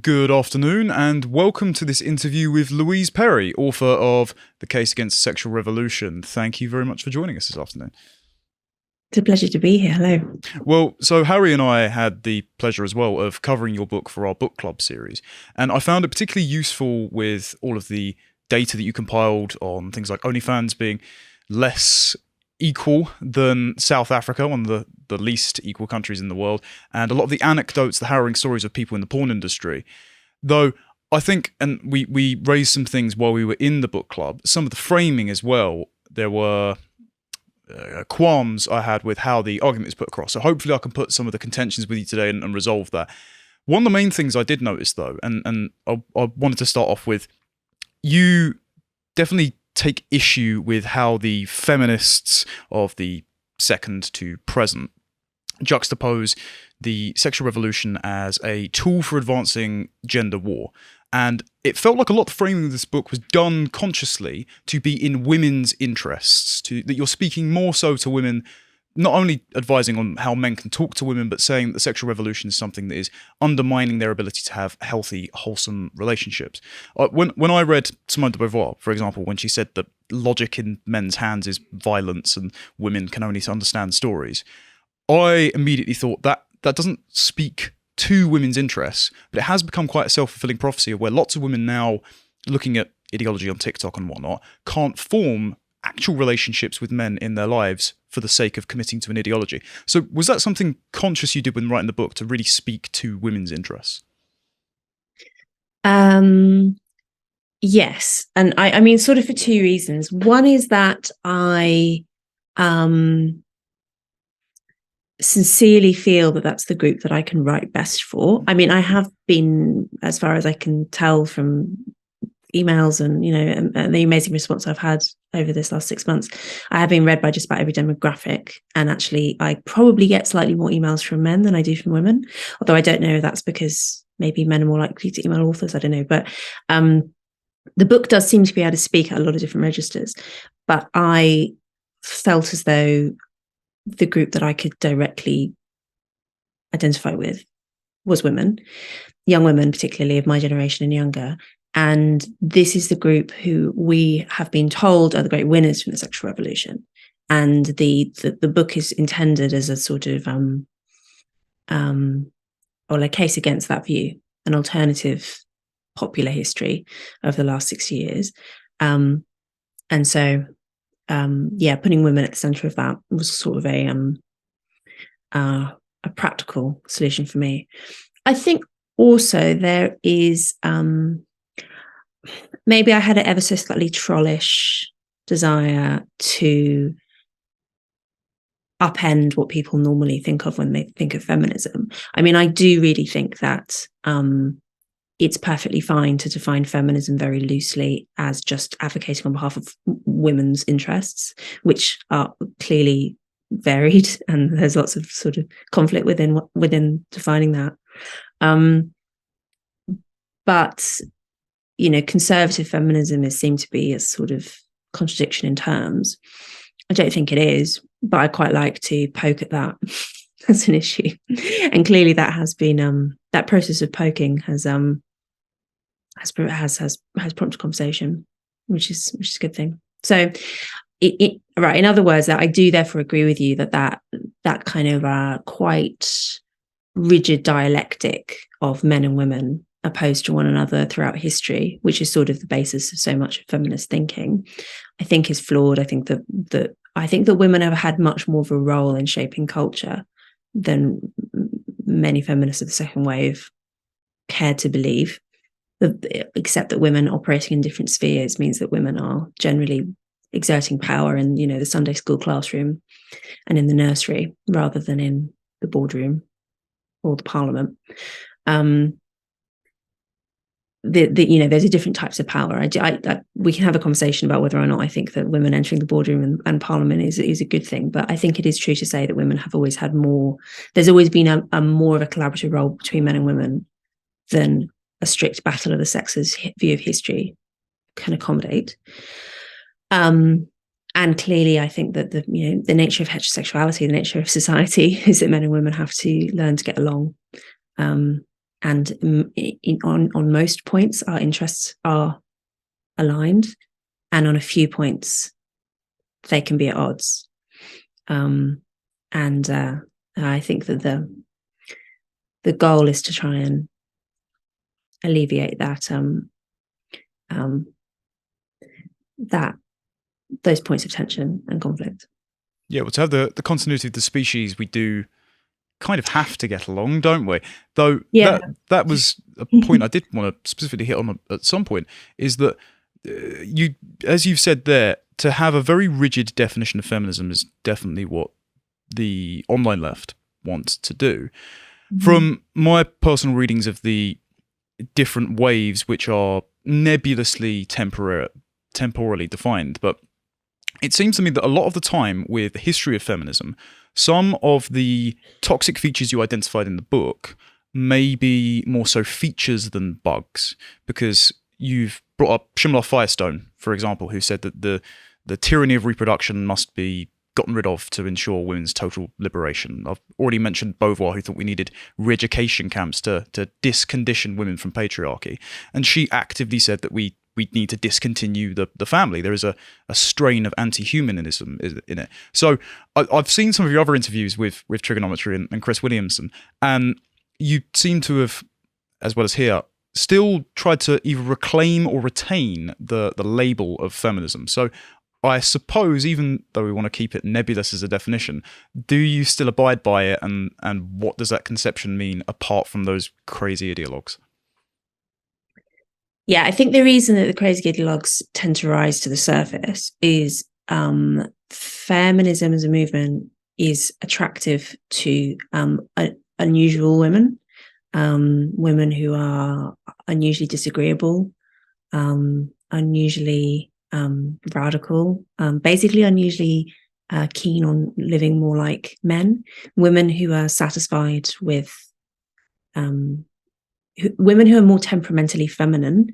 Good afternoon, and welcome to this interview with Louise Perry, author of The Case Against Sexual Revolution. Thank you very much for joining us this afternoon. It's a pleasure to be here. Hello. Well, so Harry and I had the pleasure as well of covering your book for our book club series, and I found it particularly useful with all of the data that you compiled on things like OnlyFans being less equal than South Africa, one of the least equal countries in the world, and a lot of the anecdotes, the harrowing stories of people in the porn industry. Though I think, and we raised some things while we were in the book club, some of the framing as well, there were qualms I had with how the argument is put across. So hopefully I can put some of the contentions with you today and resolve that. One of the main things I did notice though, and I wanted to start off with, you definitely take issue with how the feminists of the second to present juxtapose the sexual revolution as a tool for advancing gender war. And it felt like a lot of the framing of this book was done consciously to be in women's interests, that you're speaking more so to women, not only advising on how men can talk to women, but saying that the sexual revolution is something that is undermining their ability to have healthy, wholesome relationships. When I read Simone de Beauvoir, for example, when she said that logic in men's hands is violence and women can only understand stories, I immediately thought that doesn't speak to women's interests, but it has become quite a self-fulfilling prophecy of where lots of women now, looking at ideology on TikTok and whatnot, can't form actual relationships with men in their lives for the sake of committing to an ideology. So was that something conscious you did when writing the book, to really speak to women's interests? Yes. And I mean, sort of for two reasons. One is that I sincerely feel that that's the group that I can write best for. I mean, I have been, as far as I can tell from emails and, and the amazing response I've had over this last 6 months, I have been read by just about every demographic. And actually, I probably get slightly more emails from men than I do from women. Although I don't know if that's because maybe men are more likely to email authors. I don't know. But the book does seem to be able to speak at a lot of different registers. But I felt as though the group that I could directly identify with was women, young women, particularly of my generation and younger. And this is the group who we have been told are the great winners from the sexual revolution. And the book is intended as a sort of or a case against that view, an alternative popular history of the last 60 years. And so putting women at the center of that was sort of a practical solution for me. I think also there is maybe I had an ever so slightly trollish desire to upend what people normally think of when they think of feminism. I mean, I do really think that it's perfectly fine to define feminism very loosely as just advocating on behalf of women's interests, which are clearly varied, and there's lots of sort of conflict within defining that. But conservative feminism is seen to be a sort of contradiction in terms. I don't think it is, but I quite like to poke at that as an issue. And clearly that has been that process of poking has prompted conversation, which is a good thing. So right, in other words, that I do therefore agree with you that kind of quite rigid dialectic of men and women opposed to one another throughout history, which is sort of the basis of so much of feminist thinking, I think is flawed. I think that women have had much more of a role in shaping culture than many feminists of the second wave care to believe, except that women operating in different spheres means that women are generally exerting power in, the Sunday school classroom and in the nursery rather than in the boardroom or the parliament. There's a different types of power. We can have a conversation about whether or not I think that women entering the boardroom and parliament is a good thing. But I think it is true to say that women have always had more. There's always been a more of a collaborative role between men and women than a strict battle of the sexes view of history can accommodate. And clearly, I think that the nature of heterosexuality, the nature of society, is that men and women have to learn to get along. and on most points our interests are aligned, and on a few points they can be at odds. And I think that the goal is to try and alleviate that those points of tension and conflict. Yeah, well, to have the continuity of the species, we do kind of have to get along, don't we? Though that was a point I did want to specifically hit on at some point, is that you, as you've said there, to have a very rigid definition of feminism is definitely what the online left wants to do. Mm-hmm. From my personal readings of the different waves, which are nebulously temporally defined, but it seems to me that a lot of the time with the history of feminism, some of the toxic features you identified in the book may be more so features than bugs, because you've brought up Shimla Firestone, for example, who said that the tyranny of reproduction must be gotten rid of to ensure women's total liberation. I've already mentioned Beauvoir, who thought we needed re-education camps to discondition women from patriarchy. And she actively said that we need to discontinue the family. There is a strain of anti-humanism in it. So I've seen some of your other interviews with Trigonometry and Chris Williamson, and you seem to have, as well as here, still tried to either reclaim or retain the label of feminism. So I suppose, even though we want to keep it nebulous as a definition, do you still abide by it, and what does that conception mean apart from those crazy ideologues? Yeah, I think the reason that the crazy ideologues tend to rise to the surface is feminism as a movement is attractive to unusual women, women who are unusually disagreeable, unusually radical, basically unusually keen on living more like men, women who are satisfied with women who are more temperamentally feminine,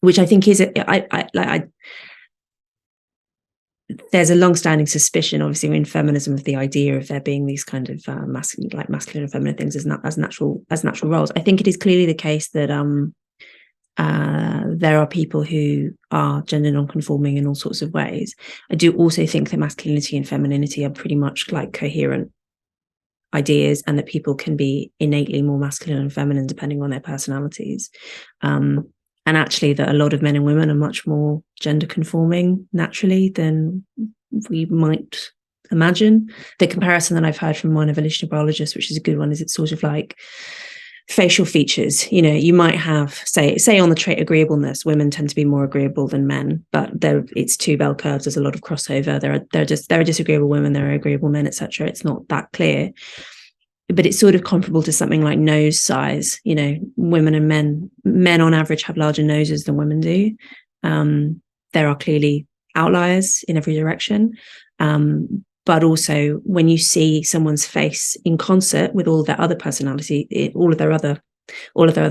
which I think is there's a long-standing suspicion, obviously, in feminism of the idea of there being these kind of masculine and feminine things as natural roles. I think it is clearly the case that there are people who are gender non-conforming in all sorts of ways. I do also think that masculinity and femininity are pretty much like coherent ideas, and that people can be innately more masculine and feminine depending on their personalities. And actually that a lot of men and women are much more gender conforming naturally than we might imagine. The comparison that I've heard from one evolutionary biologist, which is a good one, is it's sort of like facial features. You know, you might have, say on the trait agreeableness, women tend to be more agreeable than men, but it's two bell curves. There's a lot of crossover. There are disagreeable women, there are agreeable men, etc. It's not that clear, but it's sort of comparable to something like nose size. You know, women and men on average have larger noses than women do. There are clearly outliers in every direction. But also when you see someone's face in concert with all their other personality, all of their other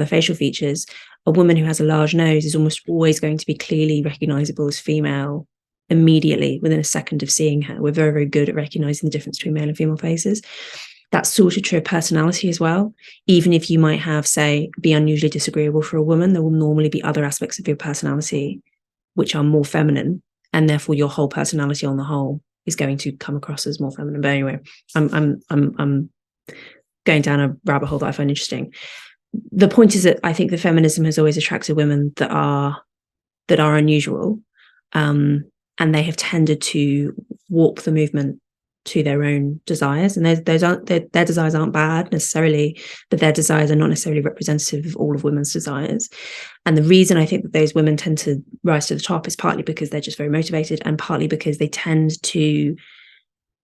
facial features, a woman who has a large nose is almost always going to be clearly recognizable as female immediately within a second of seeing her. We're very, very good at recognizing the difference between male and female faces. That's sort of true of personality as well. Even if you might have, say, be unusually disagreeable for a woman, there will normally be other aspects of your personality which are more feminine, and therefore your whole personality on the whole is going to come across as more feminine. But anyway, I'm going down a rabbit hole that I find interesting. The point is that I think the feminism has always attracted women that are unusual, and they have tended to warp the movement to their own desires. And their desires aren't bad necessarily, but their desires are not necessarily representative of all of women's desires. And the reason I think that those women tend to rise to the top is partly because they're just very motivated, and partly because they tend to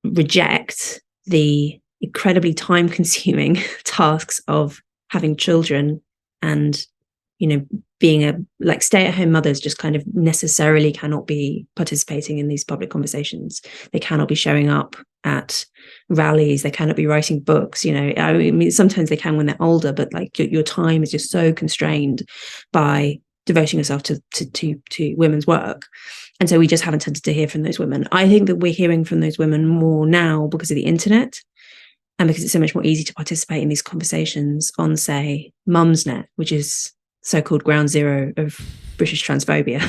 reject the incredibly time-consuming tasks of having children and, you know, being like stay-at-home mothers just kind of necessarily cannot be participating in these public conversations. They cannot be showing up at rallies. They cannot be writing books. You know, I mean, sometimes they can when they're older, but like your time is just so constrained by devoting yourself to women's work. And so we just haven't tended to hear from those women. I think that we're hearing from those women more now because of the internet. and because it's so much more easy to participate in these conversations on, say, Mumsnet, which is so-called ground zero of British transphobia,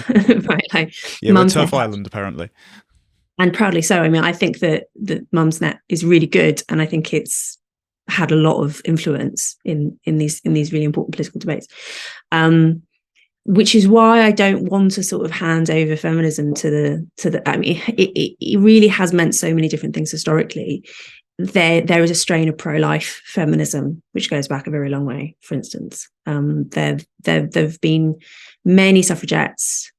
right? Like, Yeah, we're Mumsnet, Turf Island, apparently. and proudly so. I mean, I think that Mumsnet is really good, and I think it's had a lot of influence in these really important political debates. Which is why I don't want to sort of hand over feminism to the. I mean, it really has meant so many different things historically. There is a strain of pro-life feminism which goes back a very long way. For instance, there've been many suffragettes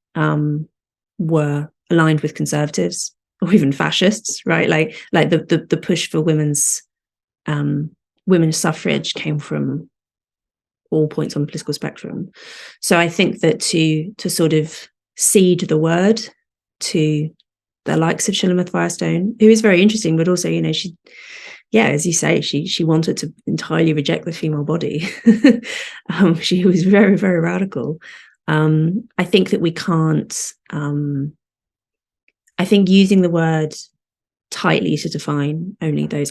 were aligned with conservatives or even fascists, right? Like the push for women's suffrage came from all points on the political spectrum. So I think that to sort of cede the word to the likes of Shulamith Firestone, who is very interesting, but also, she, as you say, she wanted to entirely reject the female body. She was very, very radical. I think that we can't. I think using the word tightly to define only those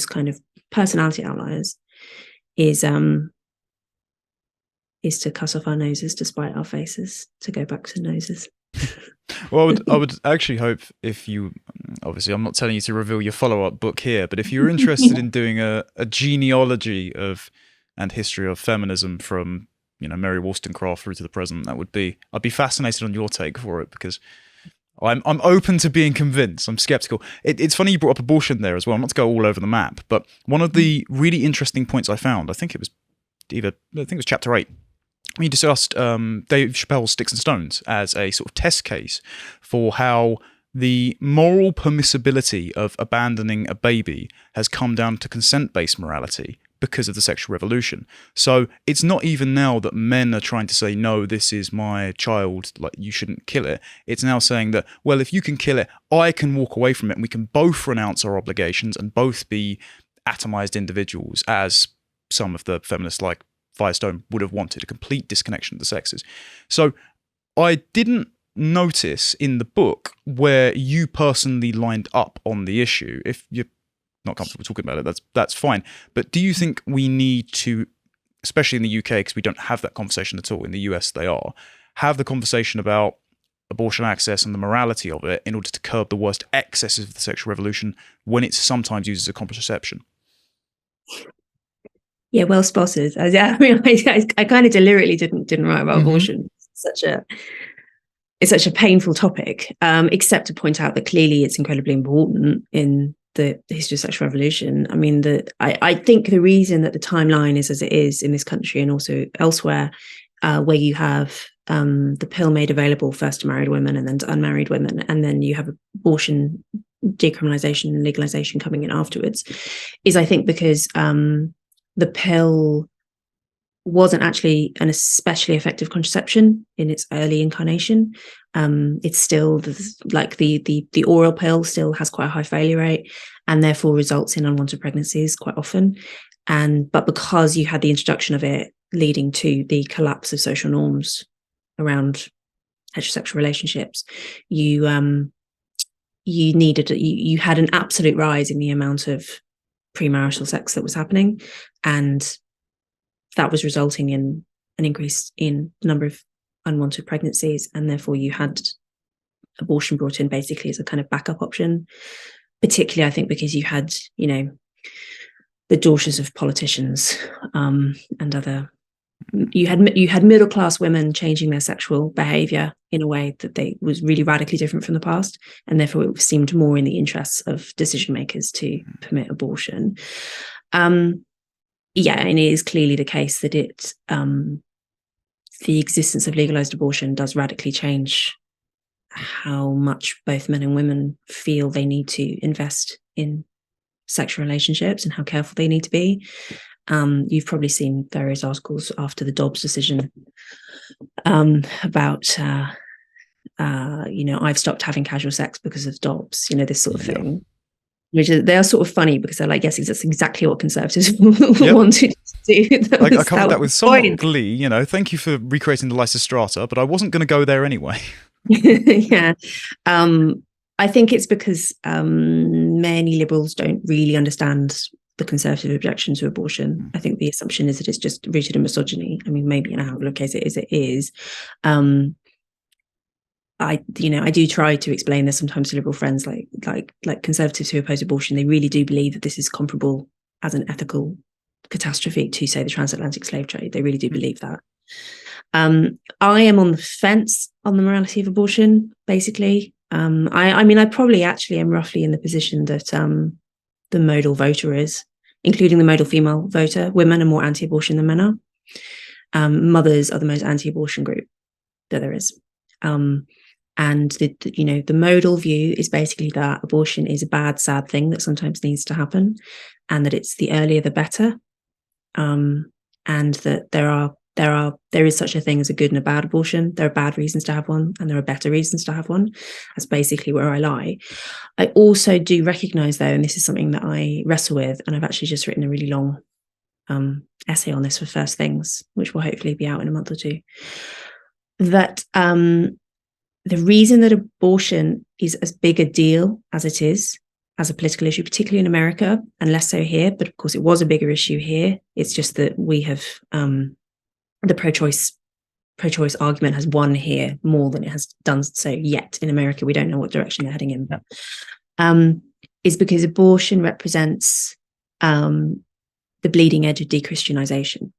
kind of personality outliers is to cut off our noses to spite our faces, to go back to noses. Well, I would actually hope, if you, obviously I'm not telling you to reveal your follow-up book here, but if you're interested in doing a genealogy of and history of feminism from, Mary Wollstonecraft through to the present, I'd be fascinated on your take for it, because I'm open to being convinced. I'm skeptical. It's funny you brought up abortion there as well, not to go all over the map, but one of the really interesting points I found, I think it was chapter 8, we discussed Dave Chappelle's Sticks and Stones as a sort of test case for how the moral permissibility of abandoning a baby has come down to consent-based morality because of the sexual revolution. So it's not even now that men are trying to say, no, this is my child, like, you shouldn't kill it. It's now saying that, well, if you can kill it, I can walk away from it, and we can both renounce our obligations and both be atomized individuals, as some of the feminists like Firestone would have wanted, a complete disconnection of the sexes. So I didn't notice in the book where you personally lined up on the issue. If you're not comfortable talking about it, that's fine. But do you think we need to, especially in the UK, because we don't have that conversation at all, in the US they are, have the conversation about abortion access and the morality of it in order to curb the worst excesses of the sexual revolution when it's sometimes used as a contraception? Yeah, well spotted. I kind of deliberately didn't write about abortion. It's such a painful topic, except to point out that clearly it's incredibly important in the history of sexual revolution. I mean, I think the reason that the timeline is as it is in this country and also elsewhere, where you have the pill made available first to married women and then to unmarried women, and then you have abortion decriminalization and legalization coming in afterwards, is I think because the pill wasn't actually an especially effective contraception in its early incarnation. It's still the oral pill still has quite a high failure rate and therefore results in unwanted pregnancies quite often. But because you had the introduction of it leading to the collapse of social norms around heterosexual relationships, you had an absolute rise in the amount of premarital sex that was happening, and that was resulting in an increase in the number of unwanted pregnancies, and therefore you had abortion brought in basically as a kind of backup option, particularly I think because you had the daughters of politicians and other, you had middle class women changing their sexual behavior in a way that they was really radically different from the past, and therefore it seemed more in the interests of decision makers to permit abortion. And it is clearly the case that the existence of legalized abortion does radically change how much both men and women feel they need to invest in sexual relationships and how careful they need to be. You've probably seen various articles after the Dobbs decision about I've stopped having casual sex because of Dobbs, this sort of thing. They are sort of funny because they're like, yes, that's exactly what conservatives wanted to do. I covered that with some glee, thank you for recreating the Lysistrata, but I wasn't going to go there anyway. Yeah. I think it's because many liberals don't really understand the conservative objection to abortion. I think the assumption is that it's just rooted in misogyny. I mean, maybe in a handful of cases it is. I do try to explain this sometimes to liberal friends, like conservatives who oppose abortion. They really do believe that this is comparable as an ethical catastrophe to, say, the transatlantic slave trade. They really do believe that. I am on the fence on the morality of abortion, basically. I mean, I probably actually am roughly in the position that the modal voter is, including the modal female voter. Women are more anti-abortion than men are. Mothers are the most anti-abortion group that there is. And the modal view is basically that abortion is a bad, sad thing that sometimes needs to happen, and that it's the earlier the better, and that there is such a thing as a good and a bad abortion. There are bad reasons to have one, and there are better reasons to have one. That's basically where I lie. I also do recognise, though, and this is something that I wrestle with, and I've actually just written a really long essay on this for First Things, which will hopefully be out in a month or two, that the reason that abortion is as big a deal as it is as a political issue, particularly in America, and less so here, but of course it was a bigger issue here. It's just that we have the pro-choice argument has won here more than it has done so yet in America. We don't know what direction they're heading in. Is because abortion represents the bleeding edge of de-Christianization.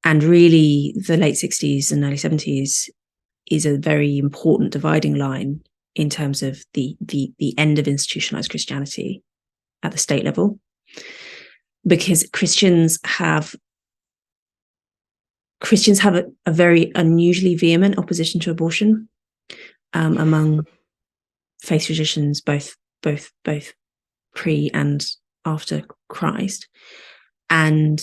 And really, the late 60s and early 70s is a very important dividing line in terms of the end of institutionalized Christianity at the state level, because Christians have a very unusually vehement opposition to abortion among faith traditions, both pre and after Christ, and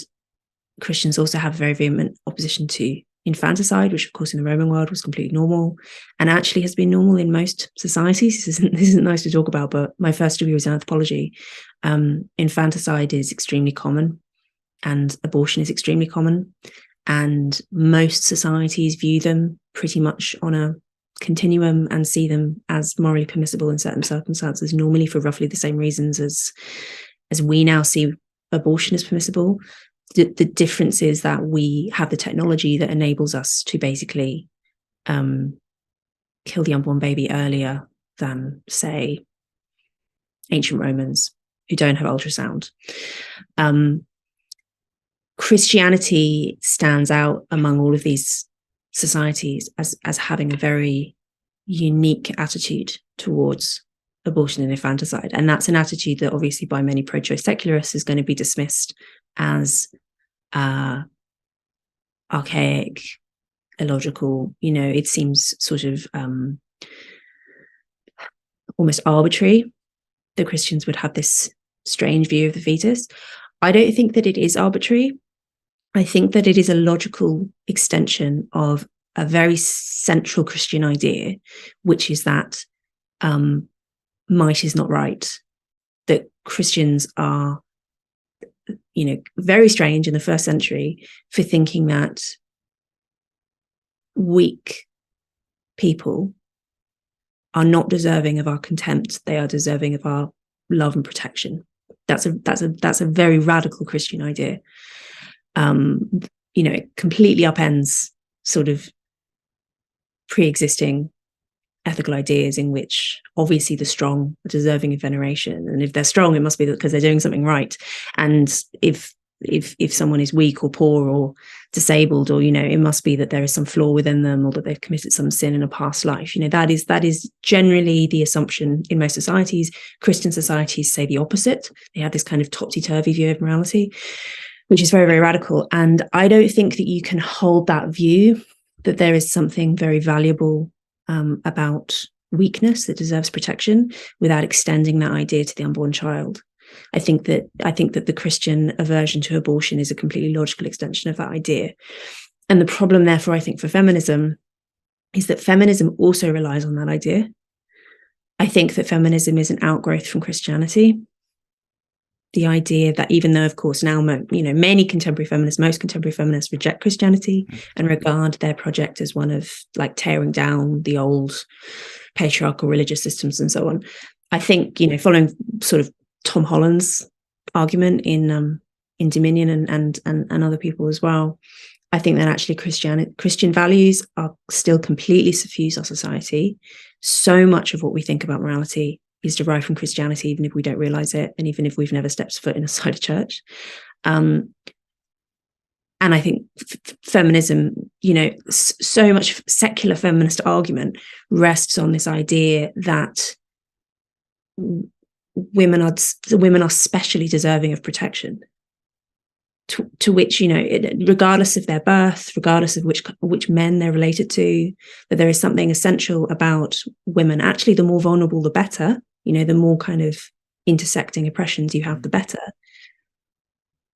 Christians also have a very vehement opposition to infanticide, which of course in the Roman world was completely normal, and actually has been normal in most societies. This isn't nice to talk about, but my first degree was in anthropology. Infanticide is extremely common, and abortion is extremely common, and most societies view them pretty much on a continuum and see them as morally permissible in certain circumstances, normally for roughly the same reasons as we now see abortion as permissible. The difference is that we have the technology that enables us to basically kill the unborn baby earlier than, say, ancient Romans who don't have ultrasound. Christianity stands out among all of these societies as having a very unique attitude towards abortion and infanticide. And that's an attitude that obviously by many pro-choice secularists is going to be dismissed as archaic, illogical. It seems sort of almost arbitrary that Christians would have this strange view of the fetus. I don't think that it is arbitrary. I think that it is a logical extension of a very central Christian idea, which is that might is not right, that Christians are very strange in the first century for thinking that weak people are not deserving of our contempt. They are deserving of our love and protection. That's a very radical Christian idea. It completely upends sort of pre-existing ethical ideas in which obviously the strong are deserving of veneration, and if they're strong, it must be because they're doing something right. And if someone is weak or poor or disabled, or it must be that there is some flaw within them, or that they've committed some sin in a past life. That is generally the assumption in most societies. Christian societies say the opposite. They have this kind of topsy-turvy view of morality, which is very, very radical. And I don't think that you can hold that view that there is something very valuable about weakness that deserves protection without extending that idea to the unborn child. I think that the Christian aversion to abortion is a completely logical extension of that idea. And the problem, therefore, I think for feminism is that feminism also relies on that idea. I think that feminism is an outgrowth from Christianity. The idea that even though, of course, now, many contemporary feminists, most contemporary feminists reject Christianity and regard their project as one of like tearing down the old patriarchal religious systems and so on. I think, following sort of Tom Holland's argument in Dominion and other people as well, I think that actually Christian values are still completely suffuse our society. So much of what we think about morality is derived from Christianity, even if we don't realize it, and even if we've never stepped foot inside a church. And I think feminism, so much secular feminist argument rests on this idea that women are specially deserving of protection. To which, regardless of their birth, regardless of which men they're related to, that there is something essential about women. Actually, the more vulnerable, the better. The more kind of intersecting oppressions you have, the better.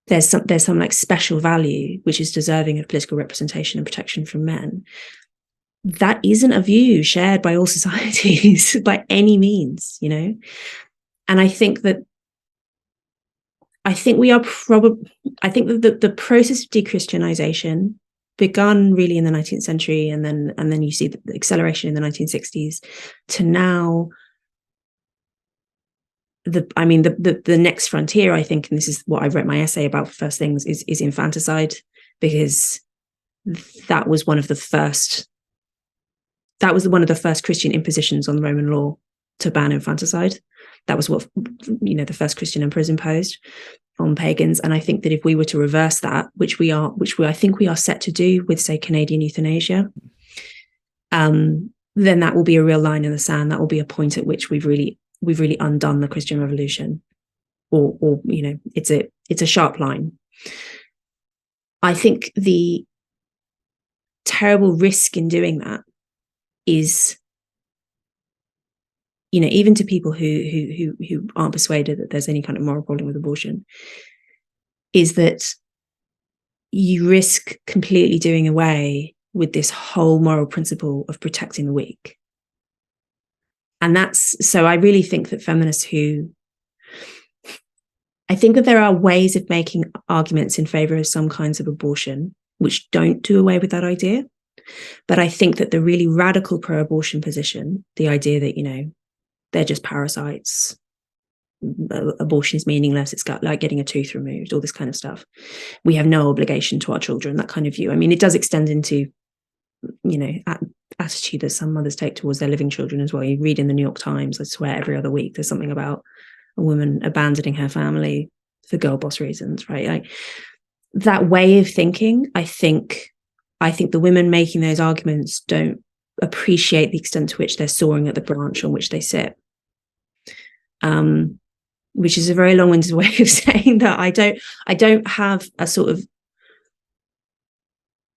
There's some like special value which is deserving of political representation and protection from men. That isn't a view shared by all societies by any means, And I think that the process of dechristianization begun really in the 19th century, and then you see the acceleration in the 1960s to now. The next frontier, I think, and this is what I wrote my essay about, first things, is infanticide, because that was one of the first Christian impositions on the Roman law to ban infanticide. That was what the first Christian emperors imposed on pagans. And I think that if we were to reverse that, which I think we are set to do with, say, Canadian euthanasia, then that will be a real line in the sand. That will be a point at which we've really undone the Christian Revolution, or it's a sharp line. I think the terrible risk in doing that is, even to people who aren't persuaded that there's any kind of moral problem with abortion, is that you risk completely doing away with this whole moral principle of protecting the weak. And so I really think that feminists I think that there are ways of making arguments in favor of some kinds of abortion which don't do away with that idea. But I think that the really radical pro-abortion position, the idea that, they're just parasites, abortion is meaningless, it's like getting a tooth removed, all this kind of stuff. We have no obligation to our children, that kind of view. I mean, it does extend into, attitude that some mothers take towards their living children as well. You read in the New York Times, I swear, every other week, there's something about a woman abandoning her family for girl boss reasons, right? Like that way of thinking, I think the women making those arguments don't appreciate the extent to which they're soaring at the branch on which they sit. Which is a very long-winded way of saying that I don't have a sort of,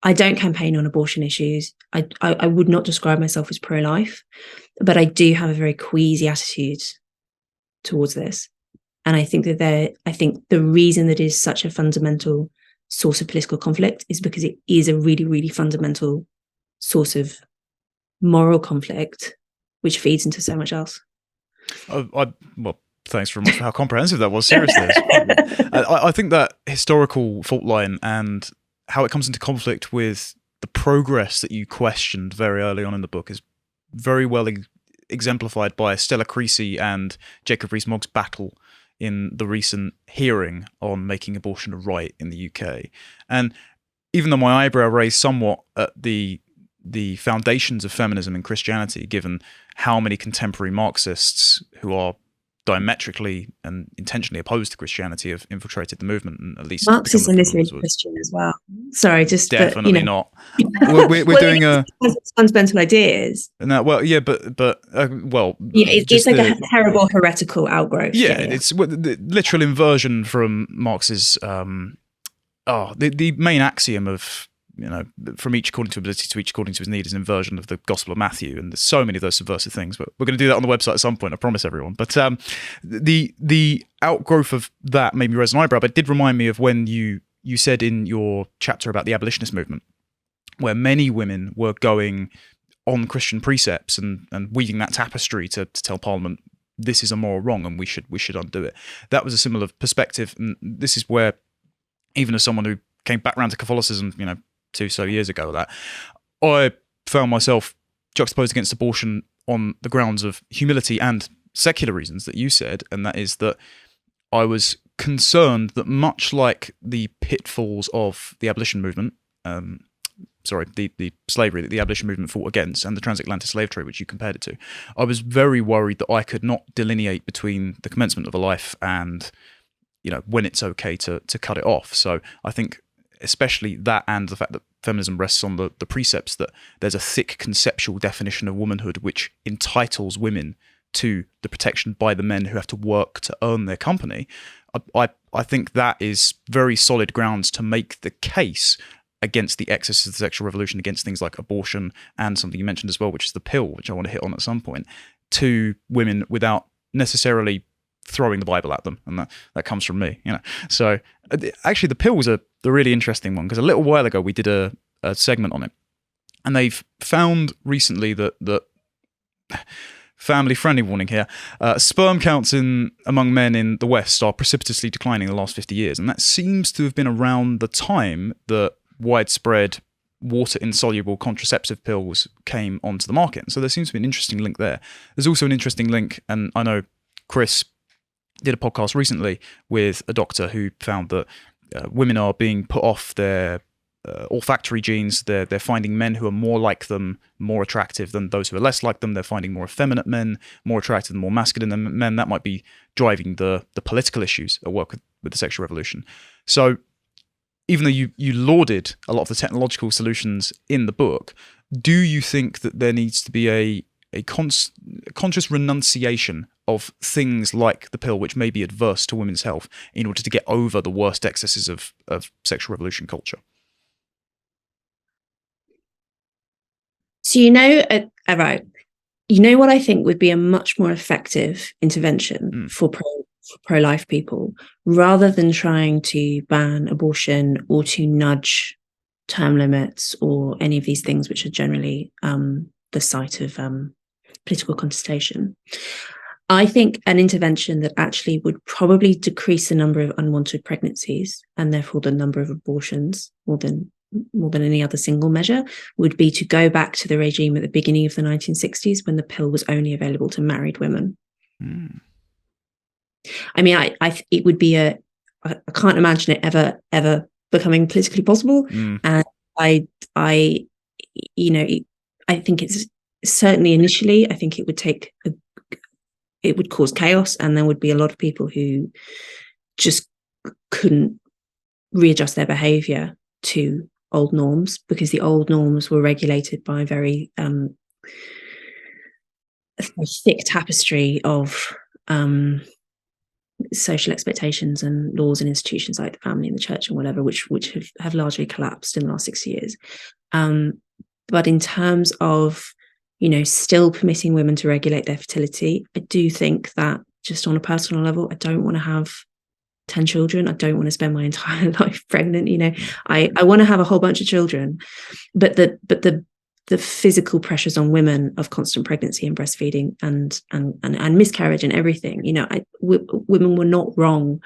I don't campaign on abortion issues. I would not describe myself as pro-life, but I do have a very queasy attitude towards this. And I think that the reason that it is such a fundamental source of political conflict is because it is a really, really fundamental source of moral conflict, which feeds into so much else. Well, thanks very much for how comprehensive that was. Seriously, I think that historical fault line and how it comes into conflict with the progress that you questioned very early on in the book is very well exemplified by Stella Creasy and Jacob Rees-Mogg's battle in the recent hearing on making abortion a right in the UK. And even though my eyebrow raised somewhat at the foundations of feminism in Christianity, given how many contemporary Marxists who are diametrically and intentionally opposed to Christianity have infiltrated the movement, and at least Marxists are literally Christian as well. Sorry, just definitely not. We're doing fundamental ideas. No, well, yeah, but it's like a terrible heretical outgrowth. Yeah, it's the literal inversion from Marx's the main axiom of, from each according to ability to each according to his need is an inversion of the Gospel of Matthew, and there's so many of those subversive things. But we're going to do that on the website at some point, I promise everyone. But the outgrowth of that made me raise an eyebrow, but it did remind me of when you said in your chapter about the abolitionist movement, where many women were going on Christian precepts and weaving that tapestry to tell Parliament this is a moral wrong and we should undo it. That was a similar perspective, and this is where, even as someone who came back around to Catholicism, 2 so years ago, that I found myself juxtaposed against abortion on the grounds of humility and secular reasons that you said, and that is that I was concerned that, much like the pitfalls of the abolition movement, the slavery that the abolition movement fought against, and the transatlantic slave trade, which you compared it to, I was very worried that I could not delineate between the commencement of a life and, when it's okay to cut it off. So I think especially that, and the fact that feminism rests on the precepts that there's a thick conceptual definition of womanhood which entitles women to the protection by the men who have to work to earn their company. I think that is very solid grounds to make the case against the excesses of the sexual revolution, against things like abortion and something you mentioned as well, which is the pill, which I want to hit on at some point, to women without necessarily throwing the Bible at them. And that comes from me, So actually the pill was a really interesting one, because a little while ago we did a segment on it, and they've found recently that family-friendly warning here, sperm counts among men in the West are precipitously declining in the last 50 years. And that seems to have been around the time that widespread water-insoluble contraceptive pills came onto the market. And so there seems to be an interesting link there. There's also an interesting link, and I know Chris did a podcast recently with a doctor who found that women are being put off their olfactory genes. They're finding men who are more like them more attractive than those who are less like them. They're finding more effeminate men more attractive than more masculine men. That might be driving the political issues at work with the sexual revolution. So even though you lauded a lot of the technological solutions in the book, do you think that there needs to be a conscious renunciation of things like the pill, which may be adverse to women's health, in order to get over the worst excesses of sexual revolution culture? So, right. What I think would be a much more effective intervention for pro-life people, rather than trying to ban abortion or to nudge term limits or any of these things, which are generally the site of political contestation. I think an intervention that actually would probably decrease the number of unwanted pregnancies, and therefore the number of abortions, more than any other single measure, would be to go back to the regime at the beginning of the 1960s, when the pill was only available to married women. I mean, it would be I can't imagine it ever becoming politically possible. And I think it's certainly initially, I think it would cause chaos, and there would be a lot of people who just couldn't readjust their behavior to old norms, because the old norms were regulated by a very thick tapestry of social expectations and laws and institutions like the family and the church and whatever, which have largely collapsed in the last 6 years. But in terms of still permitting women to regulate their fertility, I do think that, just on a personal level, I don't want to have 10 children. I don't want to spend my entire life pregnant. I want to have a whole bunch of children, but the physical pressures on women of constant pregnancy and breastfeeding and miscarriage and everything, women were not wrong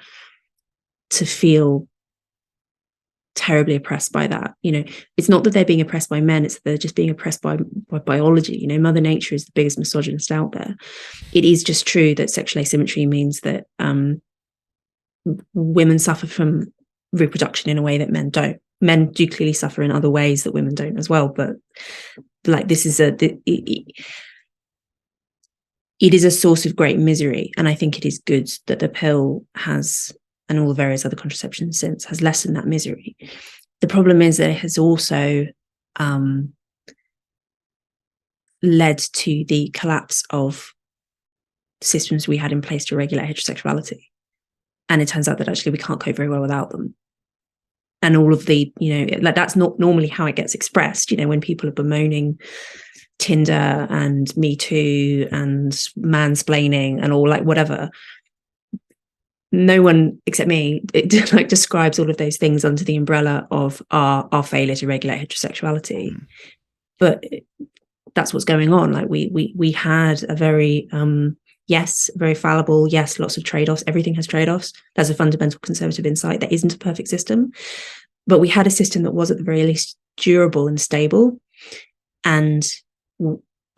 to feel terribly oppressed by that. It's not that they're being oppressed by men, it's that they're just being oppressed by biology. Mother Nature is the biggest misogynist out there. It is just true that sexual asymmetry means that women suffer from reproduction in a way that men don't. Men do clearly suffer in other ways that women don't as well, but this is it is a source of great misery. And I think it is good that the pill has, and all the various other contraceptions since, has lessened that misery. The problem is that it has also led to the collapse of systems we had in place to regulate heterosexuality. And it turns out that actually we can't cope very well without them. And all of the, that's not normally how it gets expressed, when people are bemoaning Tinder and Me Too and mansplaining and all, whatever. No one except me describes all of those things under the umbrella of our failure to regulate heterosexuality. But that's what's going on. We had a very very fallible, lots of trade-offs. Everything has trade-offs. That's a fundamental conservative insight. There isn't a perfect system, but we had a system that was at the very least durable and stable. And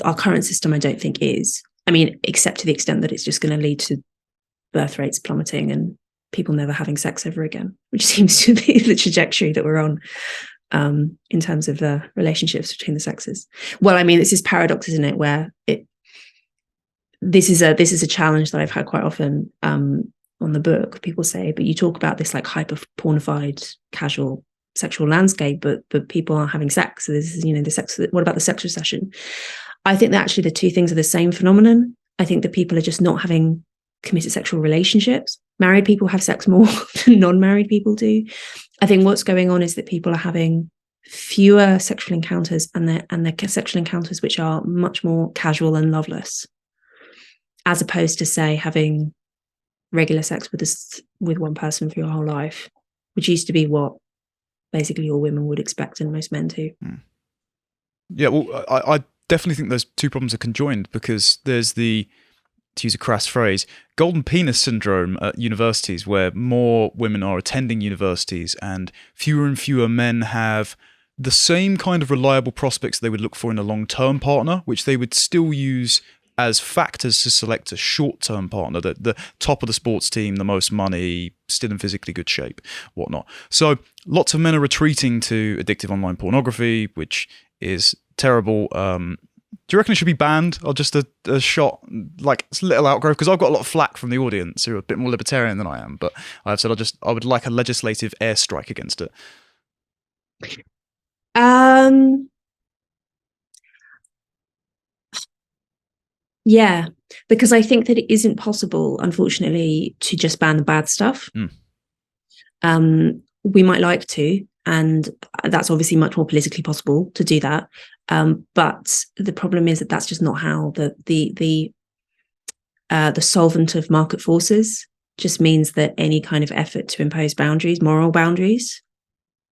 our current system, I don't think, is. I mean, except to the extent that it's just going to lead to birth rates plummeting and people never having sex ever again, which seems to be the trajectory that we're on in terms of relationships between the sexes. Well, I mean, it's this paradox, isn't it, where this is a challenge that I've had quite often on the book. People say, but you talk about this like hyper pornified casual sexual landscape, but people aren't having sex. So this is, the sex. What about the sex recession? I think that actually the two things are the same phenomenon. I think that people are just not having committed sexual relationships. Married people have sex more than non-married people do. I think what's going on is that people are having fewer sexual encounters, and they're sexual encounters which are much more casual and loveless, as opposed to, say, having regular sex with one person for your whole life, which used to be what basically all women would expect and most men too. Yeah, well, I definitely think those two problems are conjoined, because there's the, to use a crass phrase, golden penis syndrome at universities, where more women are attending universities and fewer men have the same kind of reliable prospects they would look for in a long-term partner, which they would still use as factors to select a short-term partner, the top of the sports team, the most money, still in physically good shape, whatnot. So lots of men are retreating to addictive online pornography, which is terrible. Do you reckon it should be banned, or just a shot, like a little outgrowth? Because I've got a lot of flack from the audience who are a bit more libertarian than I am, but I've said I would like a legislative airstrike against it. Yeah, because I think that it isn't possible, unfortunately, to just ban the bad stuff. We might like to, and that's obviously much more politically possible to do that. But the problem is that that's just not how the solvent of market forces just means that any kind of effort to impose boundaries, moral boundaries,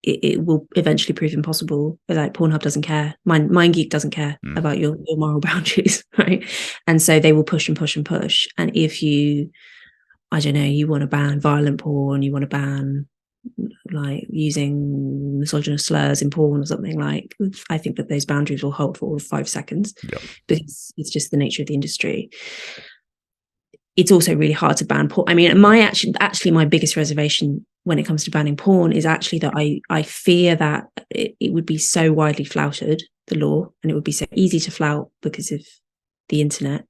it will eventually prove impossible. Like Pornhub doesn't care, MindGeek doesn't care about your moral boundaries, right? And so they will push and push and push. And if you, I don't know, you want to ban violent porn, you want to ban like using misogynist slurs in porn or something, like, I think that those boundaries will hold for all of 5 seconds. Yep. Because it's just the nature of the industry. It's also really hard to ban porn. I mean, my biggest reservation when it comes to banning porn is actually that I fear that it would be so widely flouted, the law, and it would be so easy to flout because of the internet,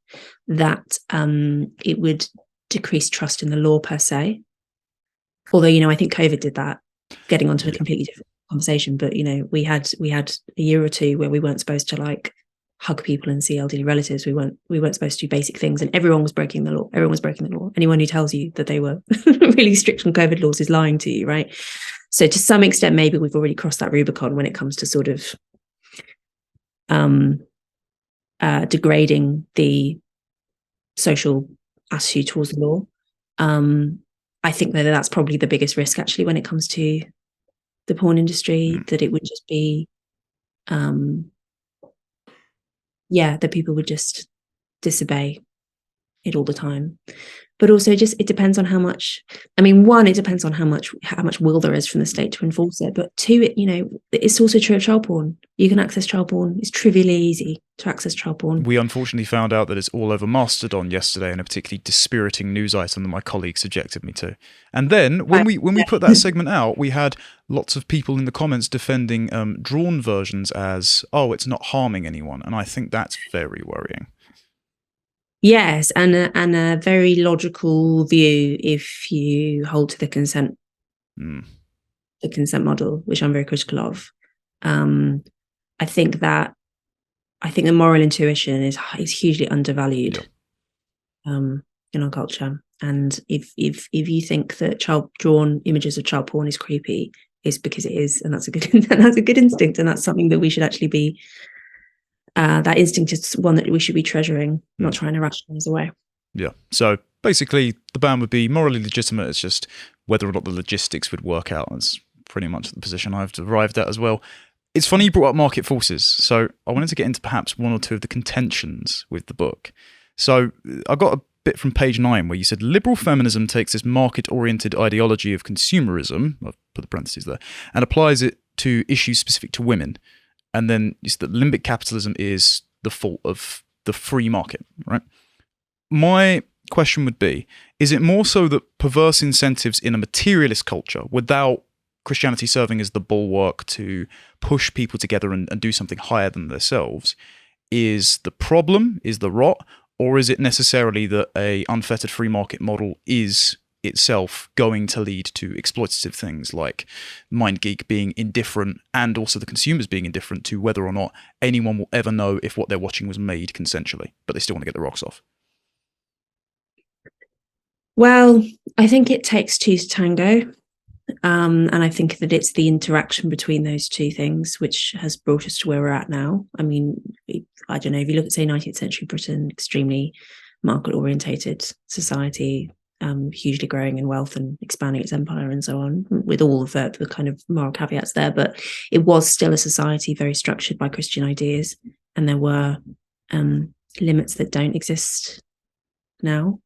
that it would decrease trust in the law per se. Although, I think COVID did that, getting onto a completely different conversation. But, we had a year or two where we weren't supposed to like hug people and see elderly relatives. We weren't supposed to do basic things, and everyone was breaking the law. Anyone who tells you that they were really strict on COVID laws is lying to you, right? So to some extent, maybe we've already crossed that Rubicon when it comes to sort of degrading the social attitude towards the law. I think that that's probably the biggest risk actually when it comes to the porn industry, that it would just be that people would just disobey it all the time. But also just, it depends on how much, it depends on how much will there is from the state to enforce it. But two, it's also true of child porn. You can access child porn. It's trivially easy to access child porn. We unfortunately found out that it's all over Mastodon yesterday in a particularly dispiriting news item that my colleague subjected me to. And then when we put that segment out, we had lots of people in the comments defending drawn versions as, oh, it's not harming anyone. And I think that's very worrying. Yes, and a very logical view if you hold to the consent model, which I'm very critical of. I think the moral intuition is hugely undervalued in our culture. And if you think that drawn images of child porn is creepy, it's because it is, and that's a good instinct, and that's something that we should actually be. That instinct is one that we should be treasuring, not trying to rationalize away. Yeah. So basically, the ban would be morally legitimate. It's just whether or not the logistics would work out. That's pretty much the position I've arrived at as well. It's funny you brought up market forces. So I wanted to get into perhaps one or two of the contentions with the book. So I got a bit from page 9 where you said liberal feminism takes this market-oriented ideology of consumerism, I've put the parentheses there, and applies it to issues specific to women. And then it's that limbic capitalism is the fault of the free market, right? my question would be, is it more so that perverse incentives in a materialist culture, without Christianity serving as the bulwark to push people together and do something higher than themselves, is the problem, is the rot, or is it necessarily that a unfettered free market model is itself going to lead to exploitative things like MindGeek being indifferent, and also the consumers being indifferent to whether or not anyone will ever know if what they're watching was made consensually, but they still want to get the rocks off? Well, I think it takes two to tango. And I think that it's the interaction between those two things which has brought us to where we're at now. I mean, I don't know, if you look at, say, 19th century Britain, extremely market-orientated society, hugely growing in wealth and expanding its empire and so on, with all of the kind of moral caveats there. But it was still a society very structured by Christian ideas, and there were limits that don't exist now.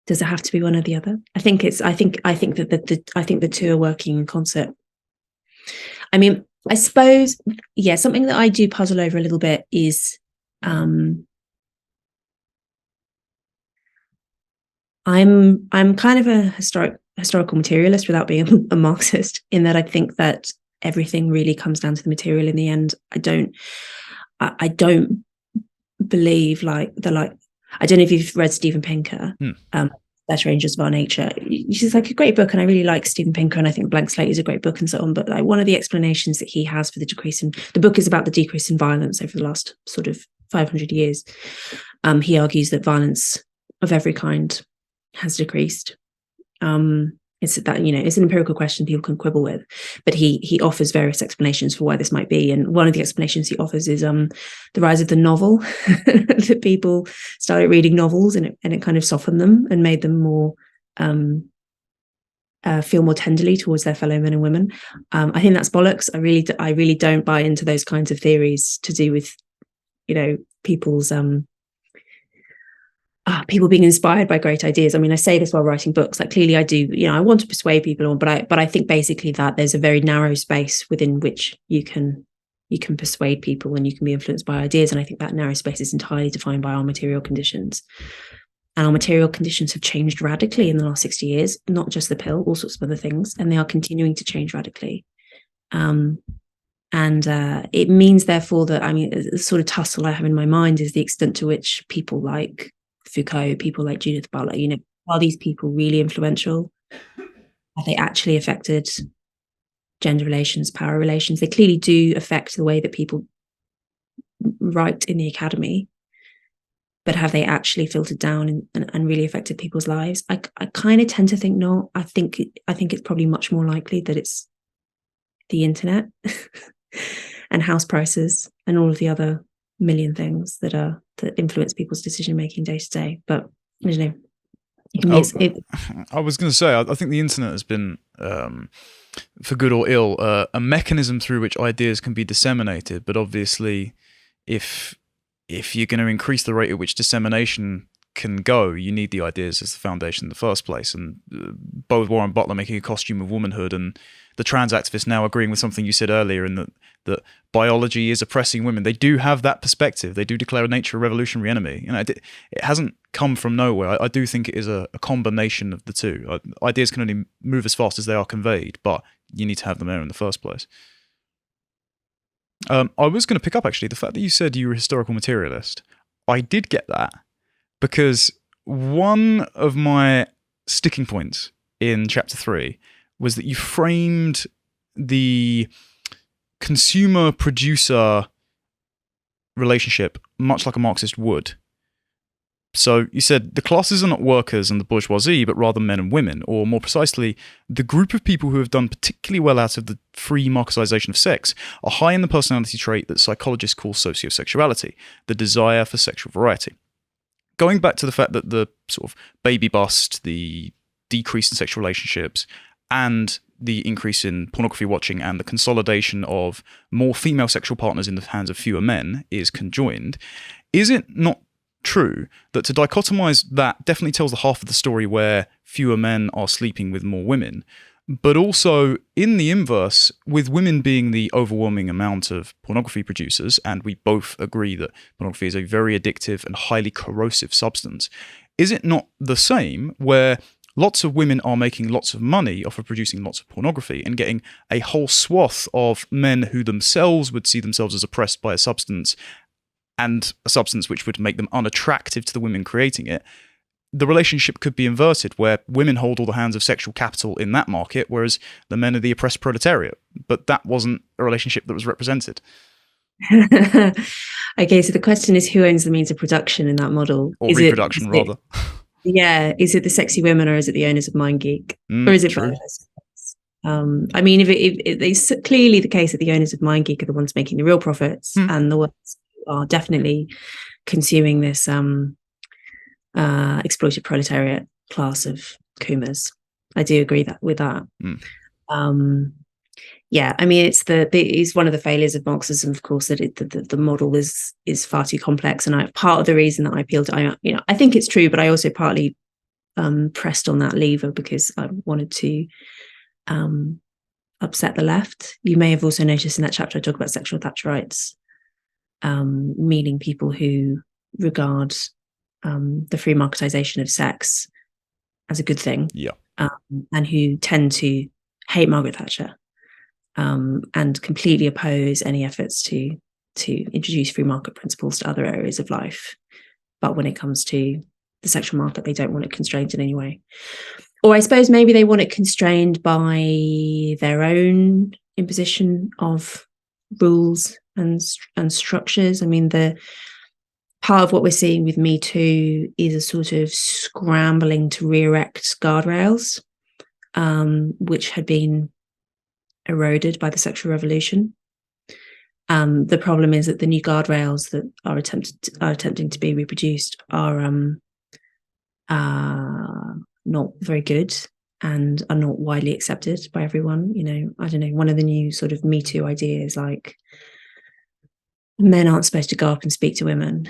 Does it have to be one or the other? I think the two are working in concert. I mean, I suppose, yeah, something that I do puzzle over a little bit is I'm kind of a historical materialist without being a Marxist, in that I think that everything really comes down to the material in the end. I don't believe I don't know if you've read Steven Pinker, Better Angels of Our Nature. She's like a great book, and I really like Steven Pinker, and I think Blank Slate is a great book and so on. But like, one of the explanations that he has for the decrease in the book is about the decrease in violence over the last sort of 500 years. He argues that violence of every kind has decreased. It's that, it's an empirical question people can quibble with, but he offers various explanations for why this might be. And one of the explanations he offers is the rise of the novel. That people started reading novels, and it kind of softened them and made them more feel more tenderly towards their fellow men and women. I think that's bollocks. I really don't buy into those kinds of theories to do with people's people being inspired by great ideas. I mean, I say this while writing books. Like, clearly I do, I want to persuade people on, but I think basically that there's a very narrow space within which you can persuade people and you can be influenced by ideas. And I think that narrow space is entirely defined by our material conditions. And our material conditions have changed radically in the last 60 years, not just the pill, all sorts of other things. And they are continuing to change radically. And it means, therefore, that, I mean, the sort of tussle I have in my mind is the extent to which people like Foucault, people like Judith Butler, are these people really influential? Have they actually affected gender relations, power relations? They clearly do affect the way that people write in the academy, but have they actually filtered down and really affected people's lives? I kind of tend to think not. I think it's probably much more likely that it's the internet and house prices and all of the other million things that influence people's decision making day to day. But I don't know. I was going to say, I think the internet has been, for good or ill, a mechanism through which ideas can be disseminated. But obviously, if you're going to increase the rate at which dissemination can go, you need the ideas as the foundation in the first place. And both Warren Butler making a costume of womanhood and the trans activists now agreeing with something you said earlier, in that biology is oppressing women. They do have that perspective. They do declare nature a revolutionary enemy. It hasn't come from nowhere. I do think it is a combination of the two. Ideas can only move as fast as they are conveyed, but you need to have them there in the first place. I was going to pick up, actually, the fact that you said you were a historical materialist. I did get that, because one of my sticking points in chapter 3 was that you framed the consumer-producer relationship much like a Marxist would. So you said the classes are not workers and the bourgeoisie, but rather men and women, or more precisely, the group of people who have done particularly well out of the free Marxization of sex are high in the personality trait that psychologists call sociosexuality, the desire for sexual variety. Going back to the fact that the sort of baby bust, the decrease in sexual relationships, and the increase in pornography watching and the consolidation of more female sexual partners in the hands of fewer men is conjoined, is it not true that to dichotomize that definitely tells the half of the story where fewer men are sleeping with more women, But also, in the inverse, with women being the overwhelming amount of pornography producers, and we both agree that pornography is a very addictive and highly corrosive substance, is it not the same where lots of women are making lots of money off of producing lots of pornography and getting a whole swath of men who themselves would see themselves as oppressed by a substance, and a substance which would make them unattractive to the women creating it? The relationship could be inverted, where women hold all the hands of sexual capital in that market, whereas the men are the oppressed proletariat. But that wasn't a relationship that was represented. Okay, so the question is, who owns the means of production in that model? Or reproduction, rather. Yeah, is it the sexy women, or is it the owners of MindGeek? Or is it true. both? I mean, if it's clearly the case that the owners of MindGeek are the ones making the real profits, and the ones who are definitely consuming this exploited proletariat class of coomers. I do agree with that. Yeah, I mean, it's one of the failures of Marxism, of course, that the model is far too complex. And part of the reason that I appealed to, I think it's true, but I also partly pressed on that lever because I wanted to upset the left. You may have also noticed in that chapter I talk about sexual Thatcherites, meaning people who regard the free marketization of sex as a good thing, and who tend to hate Margaret Thatcher, and completely oppose any efforts to introduce free market principles to other areas of life. But when it comes to the sexual market, they don't want it constrained in any way. Or I suppose maybe they want it constrained by their own imposition of rules and structures. I mean, the part of what we're seeing with Me Too is a sort of scrambling to re-erect guardrails, which had been eroded by the sexual revolution. The problem is that the new guardrails that are attempting to be reproduced are not very good and are not widely accepted by everyone. I don't know, one of the new sort of Me Too ideas, like, men aren't supposed to go up and speak to women.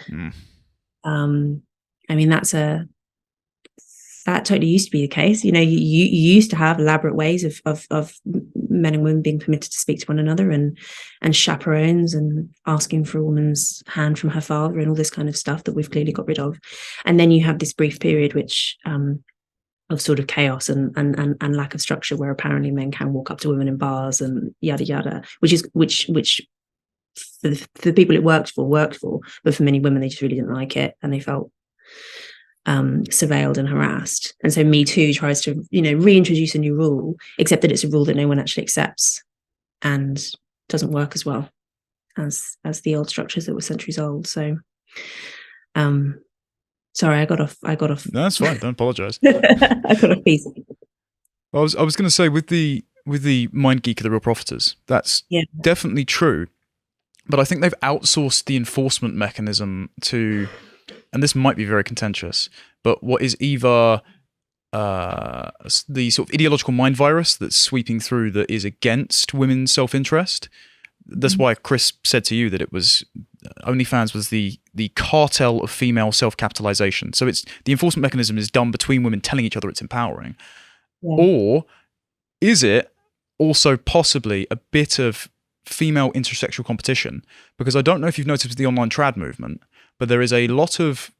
I mean, that totally used to be the case. You used to have elaborate ways of men and women being permitted to speak to one another, and chaperones, and asking for a woman's hand from her father, and all this kind of stuff that we've clearly got rid of. And then you have this brief period which of sort of chaos and lack of structure, where apparently men can walk up to women in bars and yada yada, which for the people it worked for, but for many women, they just really didn't like it, and they felt surveilled and harassed. And so Me Too tries to reintroduce a new rule, except that it's a rule that no one actually accepts and doesn't work as well as the old structures that were centuries old. So sorry, I got off. No, that's fine, don't apologize. I got off piece. I was going to say, with the MindGeek are the real profiters, that's definitely true. But I think they've outsourced the enforcement mechanism to, and this might be very contentious, but what is either the sort of ideological mind virus that's sweeping through that is against women's self-interest. That's why Chris said to you that it was OnlyFans was the cartel of female self-capitalization. So it's the enforcement mechanism is done between women telling each other it's empowering. Or is it also possibly a bit of female intersexual competition? Because I don't know if you've noticed with the online trad movement, but there is a lot of,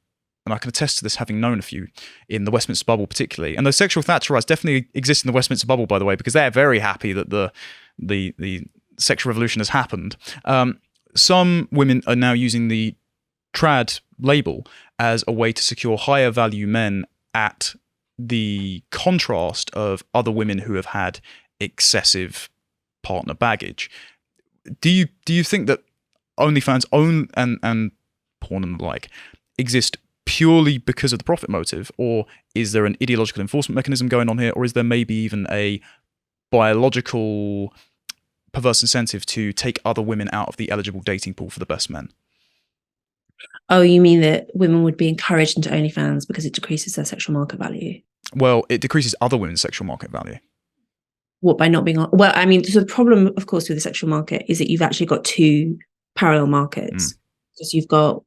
and I can attest to this having known a few in the Westminster bubble particularly, and those sexual Thatcherites definitely exist in the Westminster bubble, by the way, because they're very happy that the sexual revolution has happened. Some women are now using the trad label as a way to secure higher value men at the contrast of other women who have had excessive partner baggage. Do you think that OnlyFans own and porn and the like exist purely because of the profit motive, or is there an ideological enforcement mechanism going on here, or is there maybe even a biological perverse incentive to take other women out of the eligible dating pool for the best men? Oh, you mean that women would be encouraged into OnlyFans because it decreases their sexual market value? Well, it decreases other women's sexual market value. What, by not being on? Well, I mean, so the problem, of course, with the sexual market is that you've actually got two parallel markets. Because you've got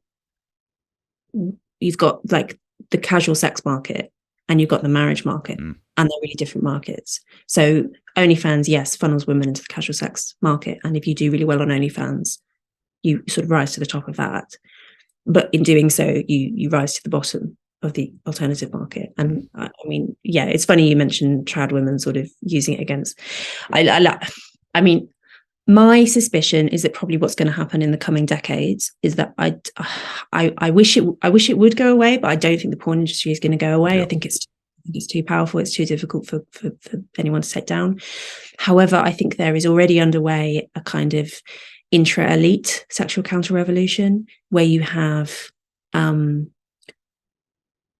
like the casual sex market, and you've got the marriage market, and they're really different markets. So OnlyFans, yes, funnels women into the casual sex market, and if you do really well on OnlyFans, you sort of rise to the top of that. But in doing so, you rise to the bottom of the alternative market. And I mean, yeah, it's funny you mentioned trad women sort of using it against. I mean, my suspicion is that probably what's going to happen in the coming decades is that I wish it would go away, but I don't think the porn industry is going to go away. Yeah. I think it's too powerful. It's too difficult for anyone to take down. However, I think there is already underway a kind of intra-elite sexual counter-revolution where you have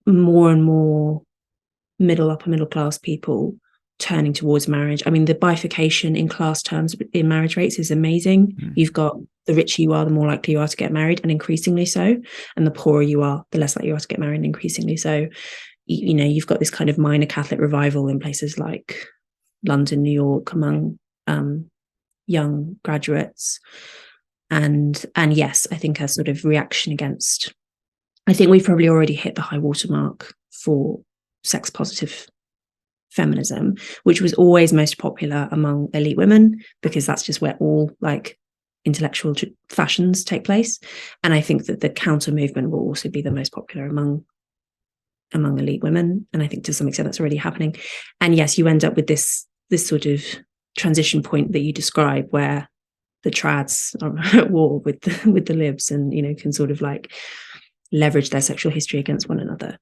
more and more upper middle class people turning towards marriage. I mean, the bifurcation in class terms in marriage rates is amazing. You've got the richer you are, the more likely you are to get married, and increasingly so. And the poorer you are, the less likely you are to get married, and increasingly so. You know, you've got this kind of minor Catholic revival in places like London, New York, among young graduates. And yes, I think a sort of reaction against, I think we've probably already hit the high watermark for sex positive feminism, which was always most popular among elite women, because that's just where all like intellectual fashions take place. And I think that the counter movement will also be the most popular among elite women. And I think to some extent that's already happening. And yes, you end up with this sort of transition point that you describe where the trads are at war with the libs and, you know, can sort of like leverage their sexual history against one another.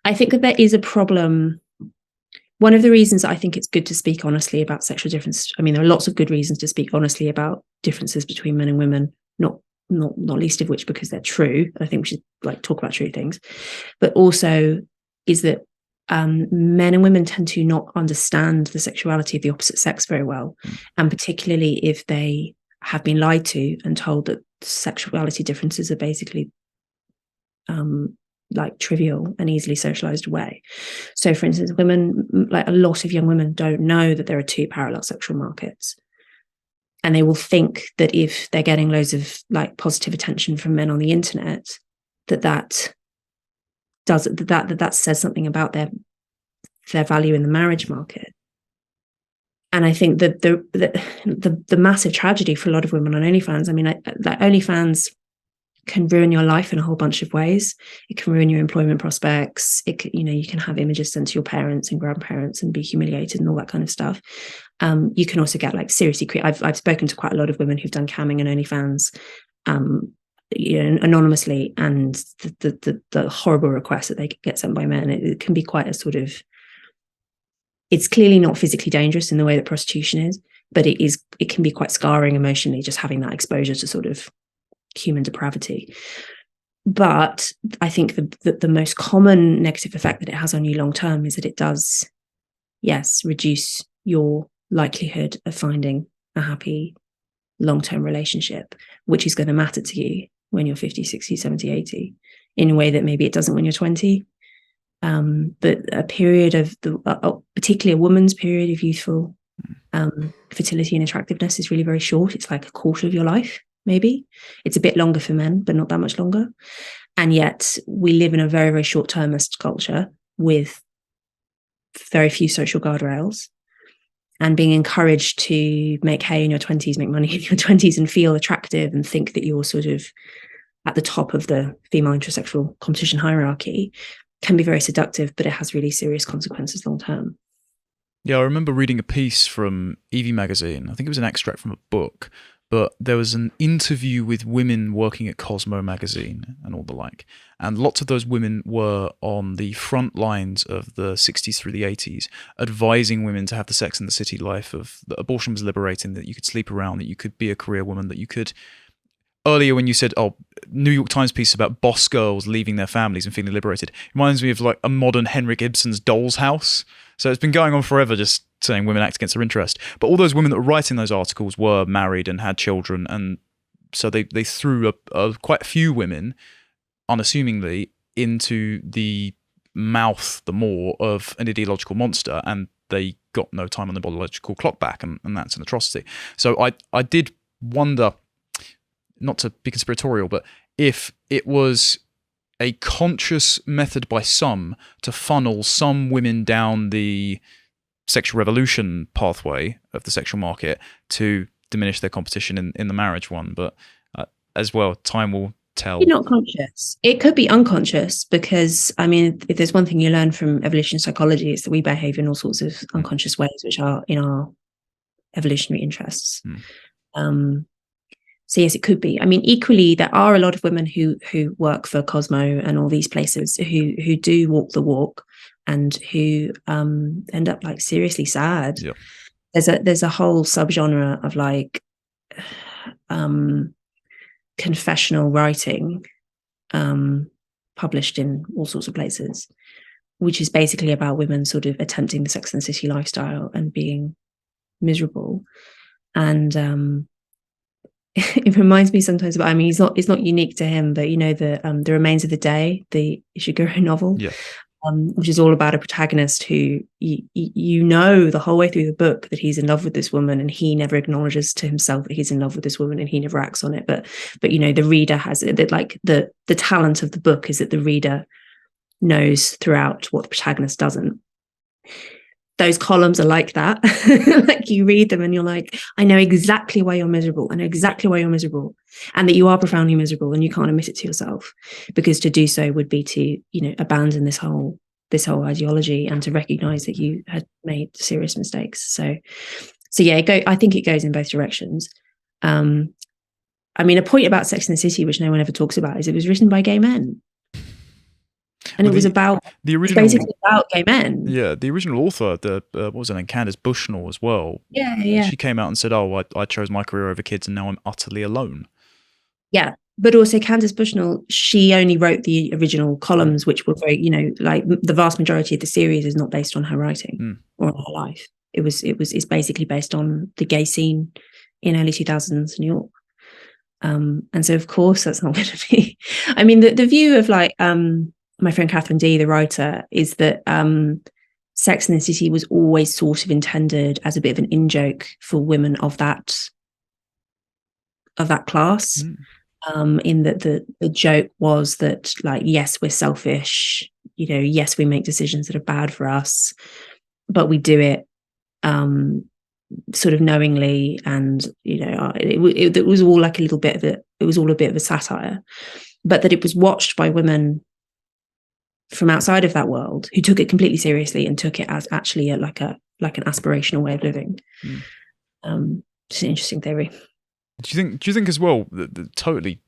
I think that there is a problem. One of the reasons I think it's good to speak honestly about sexual difference, I mean, there are lots of good reasons to speak honestly about differences between men and women, not least of which because they're true. I think we should like talk about true things, but also is that men and women tend to not understand the sexuality of the opposite sex very well, and particularly if they have been lied to and told that sexuality differences are basically like trivial and easily socialized away. So for instance, women, like a lot of young women, don't know that there are two parallel sexual markets, and they will think that if they're getting loads of like positive attention from men on the internet, that says something about their value in the marriage market. And I think that the massive tragedy for a lot of women on OnlyFans, I mean, like OnlyFans can ruin your life in a whole bunch of ways. It can ruin your employment prospects. You can have images sent to your parents and grandparents and be humiliated and all that kind of stuff. You can also get like seriously I've spoken to quite a lot of women who've done camming and OnlyFans, anonymously, and the horrible requests that they get sent by men. It can be quite a sort of, it's clearly not physically dangerous in the way that prostitution is, but it can be quite scarring emotionally, just having that exposure to sort of human depravity. But I think the most common negative effect that it has on you long term is that it does, yes, reduce your likelihood of finding a happy long-term relationship, which is going to matter to you when you're 50, 60, 70, 80, in a way that maybe it doesn't when you're 20. But a period of particularly a woman's period of youthful fertility and attractiveness is really very short. It's like a quarter of your life. Maybe it's a bit longer for men, but not that much longer. And yet we live in a very, very short-termist culture with very few social guardrails, and being encouraged to make hay in your 20s, make money in your 20s, and feel attractive and think that you're sort of at the top of the female intersexual competition hierarchy can be very seductive, but it has really serious consequences long term. Yeah, I remember reading a piece from Evie magazine. I think it was an extract from a book, but there was an interview with women working at Cosmo magazine and all the like. And lots of those women were on the front lines of the 60s through the 80s, advising women to have the Sex and the City life of that abortion was liberating, that you could sleep around, that you could be a career woman, that you could... Earlier when you said, New York Times piece about boss girls leaving their families and feeling liberated, it reminds me of like a modern Henrik Ibsen's Doll's House. So it's been going on forever, just saying women act against their interest. But all those women that were writing those articles were married and had children, and so they threw quite a few women, unassumingly, into the mouth, the maw of an ideological monster, and they got no time on the biological clock back, and that's an atrocity. So I did wonder, not to be conspiratorial, but if it was a conscious method by some to funnel some women down the sexual revolution pathway of the sexual market to diminish their competition in the marriage one. But as well, time will tell. Not conscious. It could be unconscious, because I mean, if there's one thing you learn from evolutionary psychology, it's that we behave in all sorts of unconscious ways, which are in our evolutionary interests. So yes, it could be. I mean, equally, there are a lot of women who work for Cosmo and all these places who do walk the walk, and who end up like seriously sad. Yeah. There's a whole subgenre of like confessional writing published in all sorts of places, which is basically about women sort of attempting the Sex and the City lifestyle and being miserable. And it reminds me sometimes about, I mean, it's not unique to him, but you know, the Remains of the Day, the Ishiguro novel, Yeah. Which is all about a protagonist who you know the whole way through the book that he's in love with this woman, and he never acknowledges to himself that he's in love with this woman, and he never acts on it. But you know, the reader has it, that like the talent of the book is that the reader knows throughout what the protagonist doesn't. Those columns are like that. Like you read them and you're like, I know exactly why you're miserable. I know exactly why you're miserable, and that you are profoundly miserable, and you can't admit it to yourself, because to do so would be to, you know, abandon this whole ideology, and to recognize that you had made serious mistakes. So yeah, I think it goes in both directions. I mean, a point about Sex and the City, which no one ever talks about, is it was written by gay men. And it was about basically about gay men. Yeah, the original author, what was her name, Candace Bushnell as well. Yeah. She came out and said, "Oh, I chose my career over kids, and now I'm utterly alone." Yeah, but also Candace Bushnell, she only wrote the original columns, which were very, you know, like the vast majority of the series is not based on her writing or on her life. It's basically based on the gay scene in early 2000s New York. And so of course that's not going to be. I mean, the view of like my friend Catherine D, the writer, is that Sex and the City was always sort of intended as a bit of an in-joke for women of that class. In that the joke was that, like, yes, we're selfish, you know, yes, we make decisions that are bad for us, but we do it sort of knowingly, and you know, it was all like a little bit of it was all a bit of a satire, but that it was watched by women from outside of that world who took it completely seriously and took it as actually like an aspirational way of living. It's an interesting theory. Do you think as well, the totally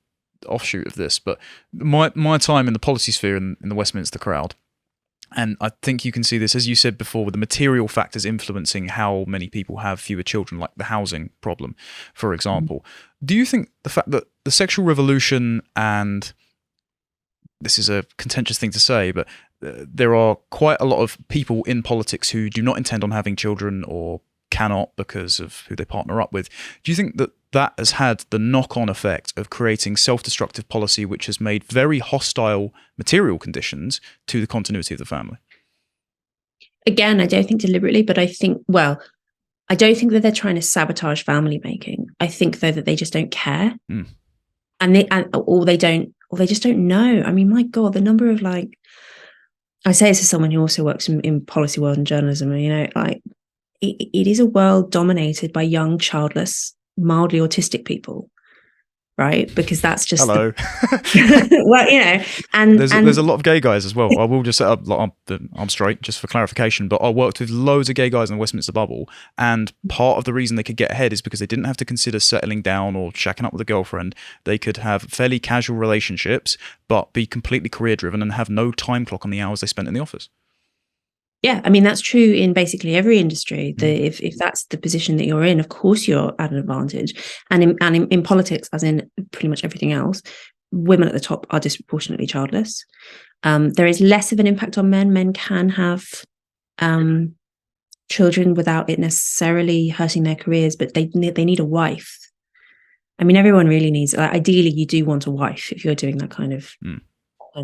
offshoot of this, but my time in the policy sphere in the Westminster crowd, and I think you can see this, as you said before, with the material factors influencing how many people have fewer children, like the housing problem, for example. Do you think the fact that the sexual revolution, and this is a contentious thing to say, but there are quite a lot of people in politics who do not intend on having children or cannot because of who they partner up with. Do you think that has had the knock-on effect of creating self-destructive policy, which has made very hostile material conditions to the continuity of the family? Again, I don't think deliberately, but I don't think that they're trying to sabotage family making. I think, though, that they just don't care, or they just don't know. I mean, my God, the number of, like, I say this as someone who also works in policy world and journalism, and, you know, like, it is a world dominated by young, childless, mildly autistic people, right? Because that's just hello. Well, you know, and there's a lot of gay guys as well. I will just set up, like, I'm straight, just for clarification, but I worked with loads of gay guys in the Westminster bubble, and part of the reason they could get ahead is because they didn't have to consider settling down or shacking up with a girlfriend. They could have fairly casual relationships, but be completely career driven and have no time clock on the hours they spent in the office. Yeah, I mean, that's true in basically every industry. If that's the position that you're in, of course you're at an advantage. And in politics, as in pretty much everything else, women at the top are disproportionately childless. There is less of an impact on men. Men can have children without it necessarily hurting their careers, but they need a wife. I mean, everyone really needs. Ideally, you do want a wife if you're doing that kind of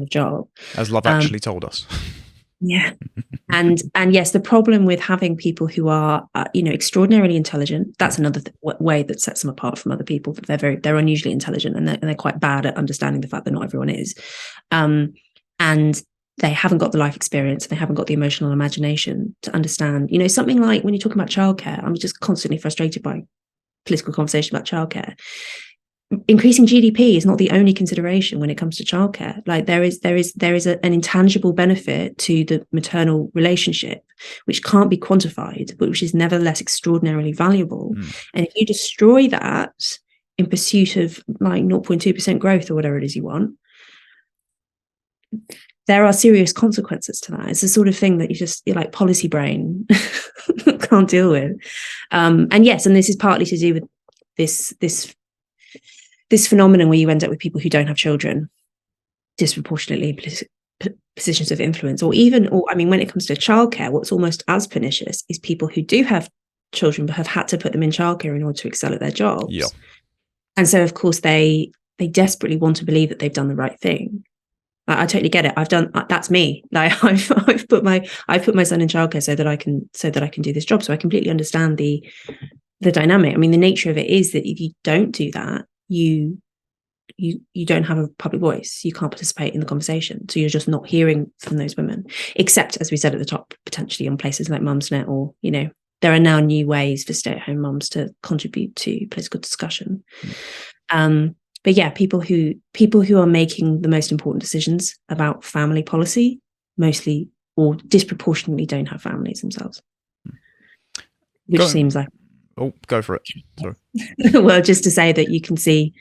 job. As Love Actually told us. Yeah. And yes, the problem with having people who are extraordinarily intelligent, that's another way that sets them apart from other people, that they're unusually intelligent, and they're quite bad at understanding the fact that not everyone is, and they haven't got the life experience, and they haven't got the emotional imagination to understand, something like when you're talking about childcare. I'm just constantly frustrated by political conversation about childcare. Increasing GDP is not the only consideration when it comes to childcare. Like there is an intangible benefit to the maternal relationship, which can't be quantified, but which is nevertheless extraordinarily valuable. And if you destroy that in pursuit of like 0.2% growth or whatever it is you want, there are serious consequences to that. It's the sort of thing that you're like policy brain can't deal with. And yes, and this is partly to do with this phenomenon where you end up with people who don't have children disproportionately in positions of influence, or when it comes to childcare, what's almost as pernicious is people who do have children but have had to put them in childcare in order to excel at their jobs. Yeah. And so of course they desperately want to believe that they've done the right thing. I totally get it. That's me. Like I've put my son in childcare so that I can do this job. So I completely understand the dynamic. I mean, the nature of it is that if you don't do that, you don't have a public voice. You can't participate in the conversation. So you're just not hearing from those women, except, as we said at the top, potentially on places like Mumsnet, or, there are now new ways for stay-at-home mums to contribute to political discussion. But yeah, people who are making the most important decisions about family policy mostly or disproportionately don't have families themselves, which seems like... Oh, go for it. Sorry. Well, just to say that you can see,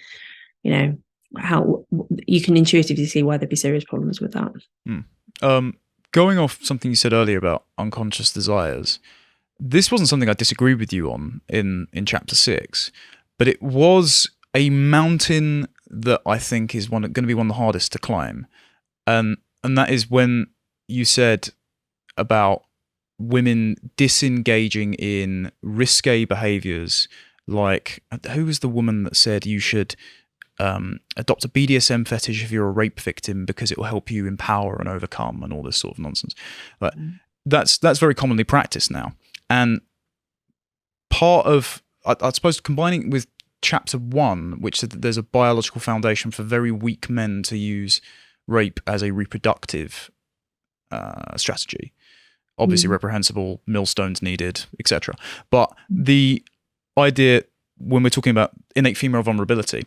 how you can intuitively see why there'd be serious problems with that. Going off something you said earlier about unconscious desires, this wasn't something I disagreed with you on in chapter 6, but it was a mountain that I think is going to be one of the hardest to climb, and that is when you said about women disengaging in risque behaviors. Like, who was the woman that said you should adopt a BDSM fetish if you're a rape victim because it will help you empower and overcome, and all this sort of nonsense? But that's very commonly practiced now. And part of, I suppose, combining with chapter 1, which said that there's a biological foundation for very weak men to use rape as a reproductive strategy. Obviously reprehensible, millstones needed, etc. But the idea, when we're talking about innate female vulnerability,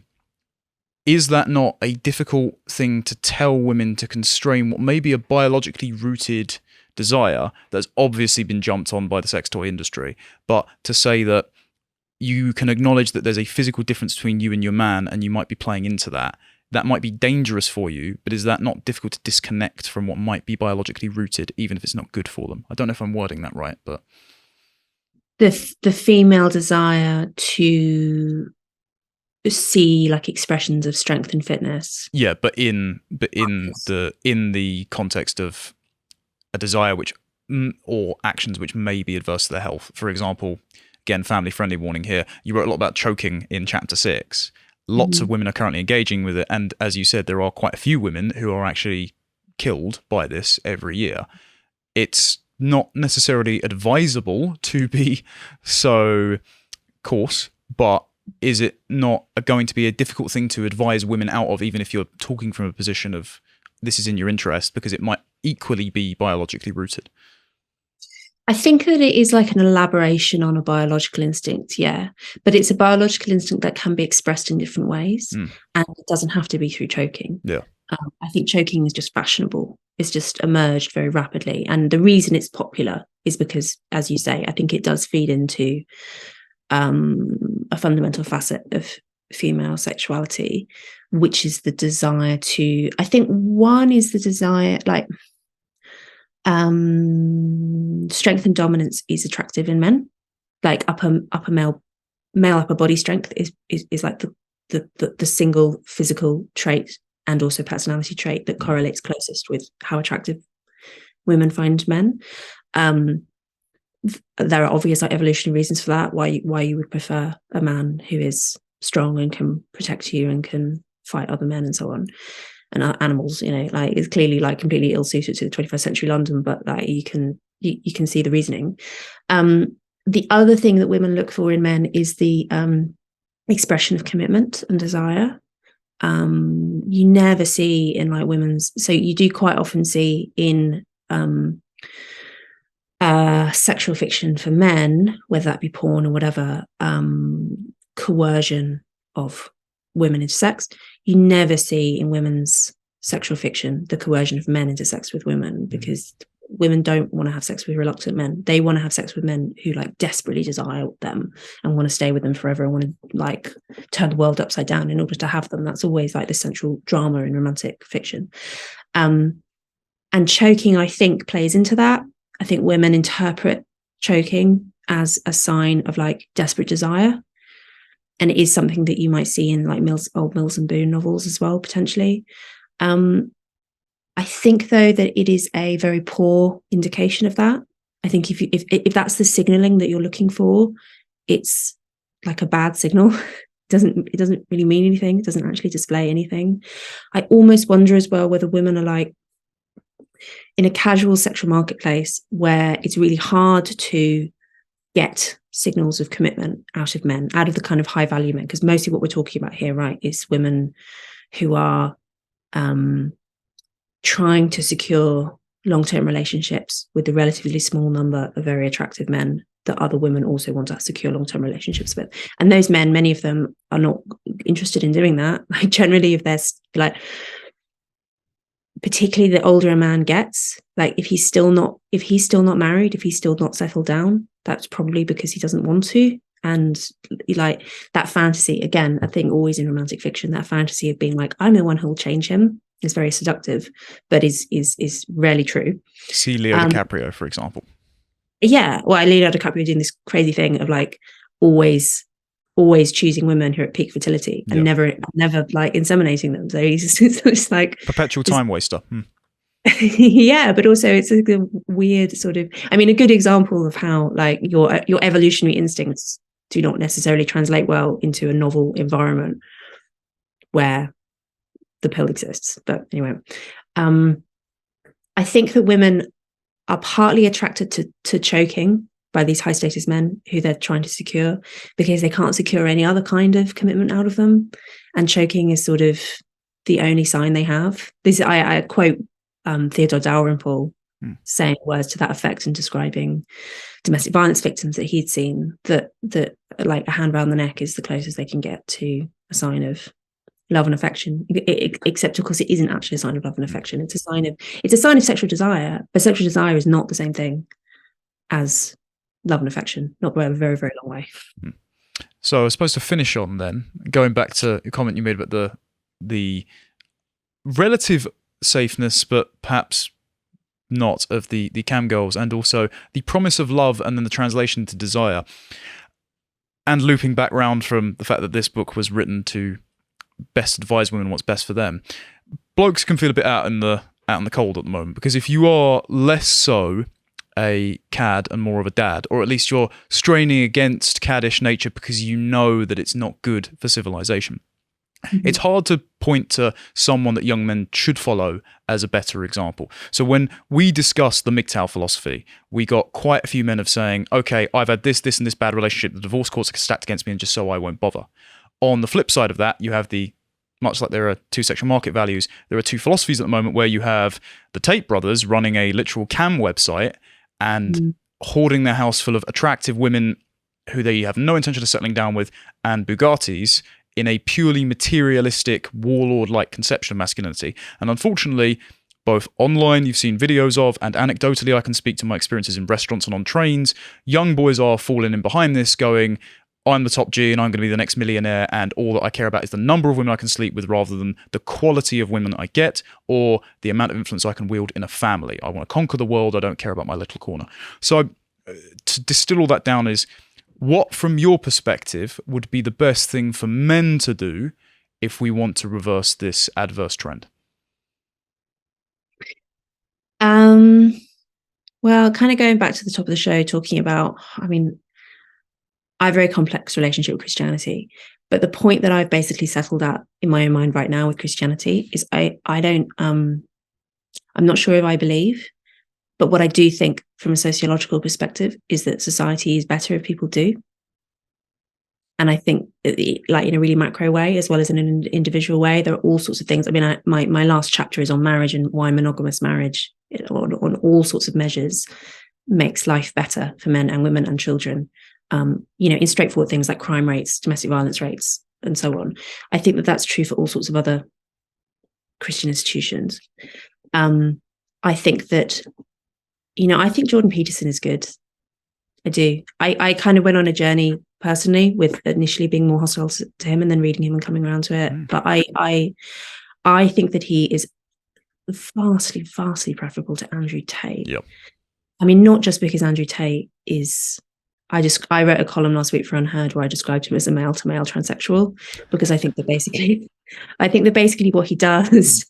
is that not a difficult thing to tell women to constrain what may be a biologically rooted desire that's obviously been jumped on by the sex toy industry, but to say that you can acknowledge that there's a physical difference between you and your man, and you might be playing into that. That might be dangerous for you, but is that not difficult to disconnect from what might be biologically rooted, even if it's not good for them? I don't know if I'm wording that right, but the female desire to see like expressions of strength and fitness. Yeah, but in the context of a desire which, or actions which may be adverse to their health. For example, again, family-friendly warning here. You wrote a lot about choking in chapter 6. Lots of women are currently engaging with it, and as you said, there are quite a few women who are actually killed by this every year. It's not necessarily advisable to be so coarse, but is it not going to be a difficult thing to advise women out of, even if you're talking from a position of this is in your interest, because it might equally be biologically rooted? I think that it is like an elaboration on a biological instinct, yeah. But it's a biological instinct that can be expressed in different ways, and it doesn't have to be through choking. Yeah. I think choking is just fashionable. It's just emerged very rapidly. And the reason it's popular is because, as you say, I think it does feed into a fundamental facet of female sexuality, which is the desire to, I think one is the desire, like, strength and dominance is attractive in men. Like upper male upper body strength is like the single physical trait and also personality trait that correlates closest with how attractive women find men. There are obvious like evolutionary reasons for that, why you would prefer a man who is strong and can protect you and can fight other men and so on. and animals, like it's clearly like completely ill suited to the 21st century London, but like you can see the reasoning. The other thing that women look for in men is the expression of commitment and desire. You never see in like women's, so you do quite often see in sexual fiction for men, whether that be porn or whatever, coercion of women into sex. You never see in women's sexual fiction the coercion of men into sex with women, because women don't want to have sex with reluctant men. They want to have sex with men who like desperately desire them and want to stay with them forever and want to like turn the world upside down in order to have them. That's always like the central drama in romantic fiction. And choking, I think, plays into that. I think women interpret choking as a sign of like desperate desire. And it is something that you might see in like old Mills and Boon novels as well, potentially. I think, though, that it is a very poor indication of that. I think if that's the signaling that you're looking for, it's like a bad signal. It doesn't really mean anything. It doesn't actually display anything. I almost wonder as well whether women are like in a casual sexual marketplace where it's really hard to get signals of commitment out of men, out of the kind of high value men, because mostly what we're talking about here, right, is women who are trying to secure long-term relationships with the relatively small number of very attractive men that other women also want to secure long-term relationships with. And those men, many of them are not interested in doing that. Like generally, if there's like, particularly the older a man gets, like if he's still not married, if he's still not settled down, that's probably because he doesn't want to. And like that fantasy, again, I think always in romantic fiction, that fantasy of being like, I'm the one who will change him, is very seductive, but is rarely true. See Leo DiCaprio, for example. Yeah, well, Leonardo DiCaprio doing this crazy thing of like always choosing women who are at peak fertility and never like inseminating them. So it's like perpetual time waster. Yeah, but also it's a weird sort of, I mean, a good example of how like your evolutionary instincts do not necessarily translate well into a novel environment where the pill exists. But anyway, I think that women are partly attracted to choking by these high status men who they're trying to secure because they can't secure any other kind of commitment out of them, and choking is sort of the only sign they have. This I quote Theodore Dalrymple saying words to that effect and describing domestic violence victims that he'd seen, that like a hand around the neck is the closest they can get to a sign of love and affection, except of course it isn't actually a sign of love and affection. It's a sign of sexual desire, but sexual desire is not the same thing as love and affection, not by a very, very long way. So I was supposed to finish on then, going back to a comment you made about the relative safeness, but perhaps not, of the cam girls, and also the promise of love and then the translation to desire. And looping back round from the fact that this book was written to best advise women what's best for them, blokes can feel a bit out in the cold at the moment, because if you are less so a cad and more of a dad, or at least you're straining against caddish nature because you know that it's not good for civilization, it's hard to point to someone that young men should follow as a better example. So when we discussed the MGTOW philosophy, we got quite a few men of saying, okay, I've had this and this bad relationship, the divorce courts are stacked against me, and just so I won't bother. On the flip side of that, you have much like there are two sexual market values, there are two philosophies at the moment where you have the Tate brothers running a literal cam website and hoarding their house full of attractive women who they have no intention of settling down with, and Bugattis, in a purely materialistic, warlord-like conception of masculinity. And unfortunately, both online, you've seen videos of, and anecdotally, I can speak to my experiences in restaurants and on trains, young boys are falling in behind this, going, I'm the top G and I'm going to be the next millionaire, and all that I care about is the number of women I can sleep with rather than the quality of women I get or the amount of influence I can wield in a family. I want to conquer the world. I don't care about my little corner. So to distill all that down is, what from your perspective would be the best thing for men to do if we want to reverse this adverse trend? Well, kind of going back to the top of the show, talking about, I mean, I have a very complex relationship with Christianity. But the point that I've basically settled at in my own mind right now with Christianity is I don't, I'm not sure if I believe, but what I do think from a sociological perspective is that society is better if people do. And I think, like, in a really macro way, as well as in an individual way, there are all sorts of things. I mean, my last chapter is on marriage and why monogamous marriage, on all sorts of measures, makes life better for men and women and children. In straightforward things like crime rates, domestic violence rates, and so on. I think that that's true for all sorts of other Christian institutions. I think that, I think Jordan Peterson is good. I do. I kind of went on a journey personally with initially being more hostile to him and then reading him and coming around to it. But I think that he is vastly, vastly preferable to Andrew Tate. Yep. I mean, not just because Andrew Tate is, I wrote a column last week for Unheard where I described him as a male to male transsexual, because I think that basically what he does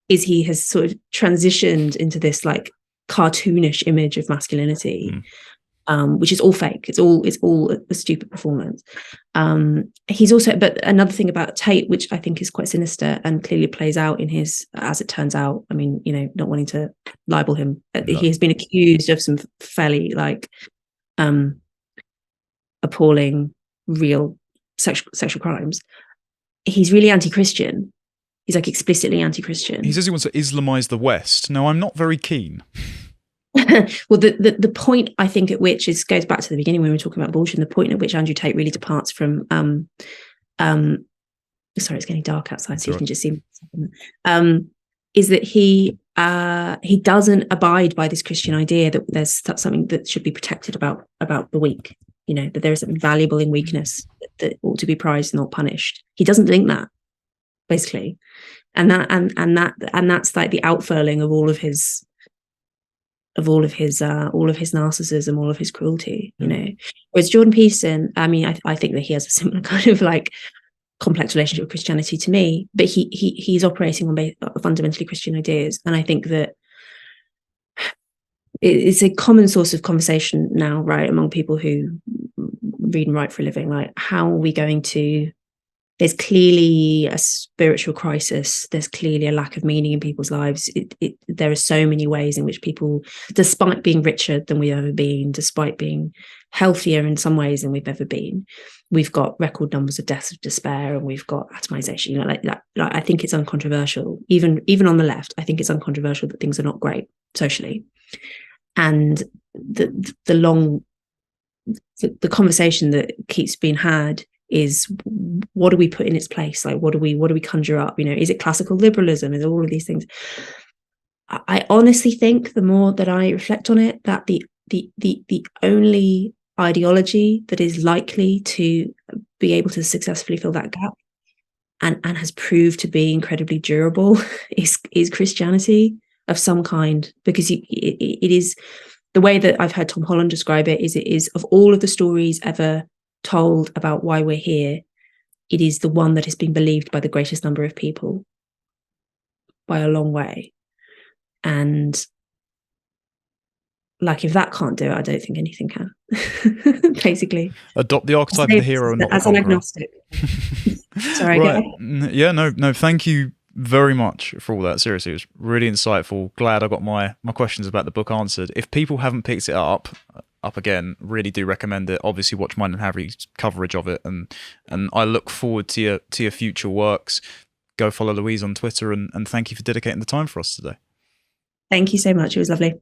is he has sort of transitioned into this like cartoonish image of masculinity, which is all fake. It's all a stupid performance. He's also, but another thing about Tate, which I think is quite sinister and clearly plays out in his, as it turns out, I mean, not wanting to libel him, he has been accused of some fairly like appalling real sexual crimes. He's really anti-Christian. He's like explicitly anti-Christian. He says he wants to Islamize the West. No, I'm not very keen. Well, the point I think at which goes back to the beginning when we were talking about abortion, the point at which Andrew Tate really departs from sorry, it's getting dark outside, so you can just see is that he doesn't abide by this Christian idea that there's something that should be protected about the weak, that there is something valuable in weakness that ought to be prized and not punished. He doesn't think that, basically, and that's like the outfurling of all of his narcissism, all of his cruelty, Whereas Jordan Peterson, I mean, I think that he has a similar kind of like complex relationship with Christianity to me, but he's operating on fundamentally Christian ideas, and I think that it's a common source of conversation now, right, among people who read and write for a living. Like, how are we going to? There's clearly a spiritual crisis. There's clearly a lack of meaning in people's lives. There are so many ways in which people, despite being richer than we've ever been, despite being healthier in some ways than we've ever been, we've got record numbers of deaths of despair, and we've got atomization. Like I think it's uncontroversial. Even on the left, I think it's uncontroversial that things are not great socially. And the conversation that keeps being had is, what do we put in its place? Like, what do we conjure up? Is it classical liberalism? Is all of these things? I honestly think, the more that I reflect on it, that the only ideology that is likely to be able to successfully fill that gap and has proved to be incredibly durable is Christianity of some kind, because it is, the way that I've heard Tom Holland describe it is of all of the stories ever told about why we're here, it is the one that has been believed by the greatest number of people by a long way. And like, if that can't do it, I don't think anything can. Basically, adopt the archetype of the hero and not the as an agnostic. Sorry, right? Yeah, no. Thank you very much for all that. Seriously, it was really insightful. Glad I got my questions about the book answered. If people haven't picked it up again, really do recommend it. Obviously, watch mine and Harry's coverage of it, and I look forward to your future works. Go follow Louise on Twitter, and thank you for dedicating the time for us today. Thank you so much. It was lovely.